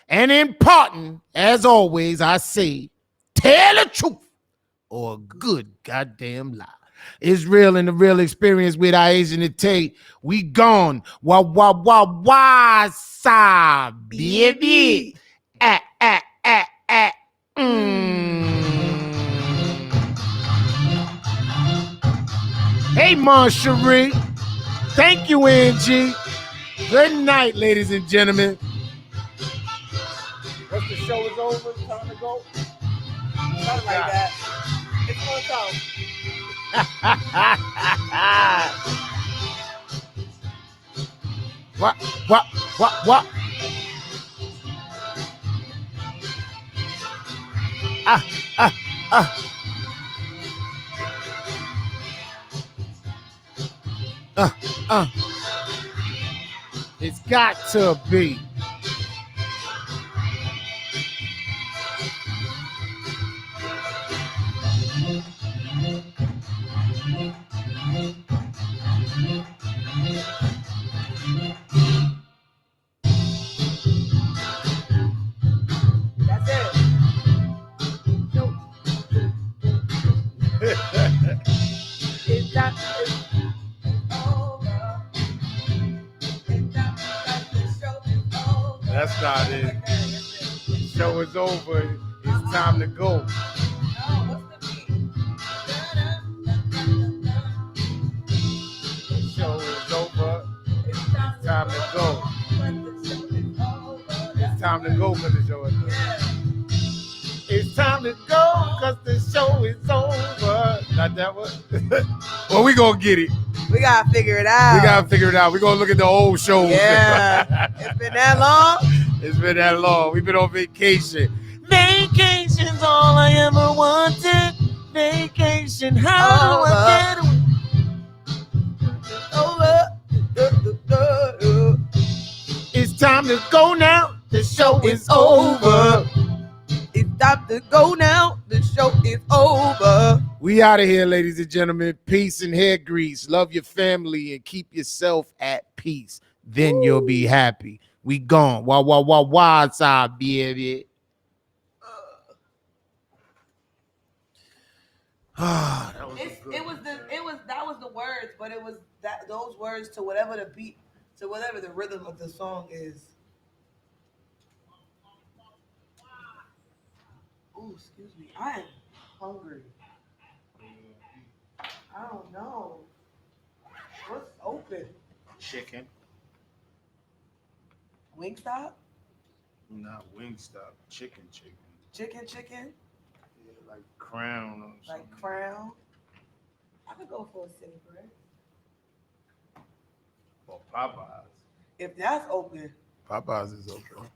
And important, as always, I say, tell the truth or a good goddamn lie. It's real in The Real Xperience with Asian and Tate. We gone. Wah, sa, baby. Hey, Moncherie. Thank you, Angie. Good night, ladies and gentlemen. What's the show is over? It's time to go. Something like that. It's going to go. What? It's got to be. That's it. It's not over. That's not it. The show is over. It's time to go. The show is over. It's time to go. It's time to go because the show is over. It's time to go because the show is over. Not that one? Well, we gonna get it. We gotta figure it out. We're gonna look at the old shows. Yeah. It's been that long? It's been that long. We've been on vacation. Vacation's all I ever wanted. Vacation, how do I get Over. It's time to go now. The show is over. It's time to go now. The show is over. We out of here, ladies and gentlemen. Peace and hair grease. Love your family and keep yourself at peace. Then you'll be happy. We gone. What's up, baby? That was the words, but it was those words to whatever the beat, to whatever the rhythm of the song is. Oh, excuse me. I am hungry. I don't know. What's open? Chicken. Wingstop? Not Wingstop. Chicken. Chicken? Yeah, like Crown or something. Like Crown? I could go for a city bread. Or Popeyes. If that's open. Popeyes is open.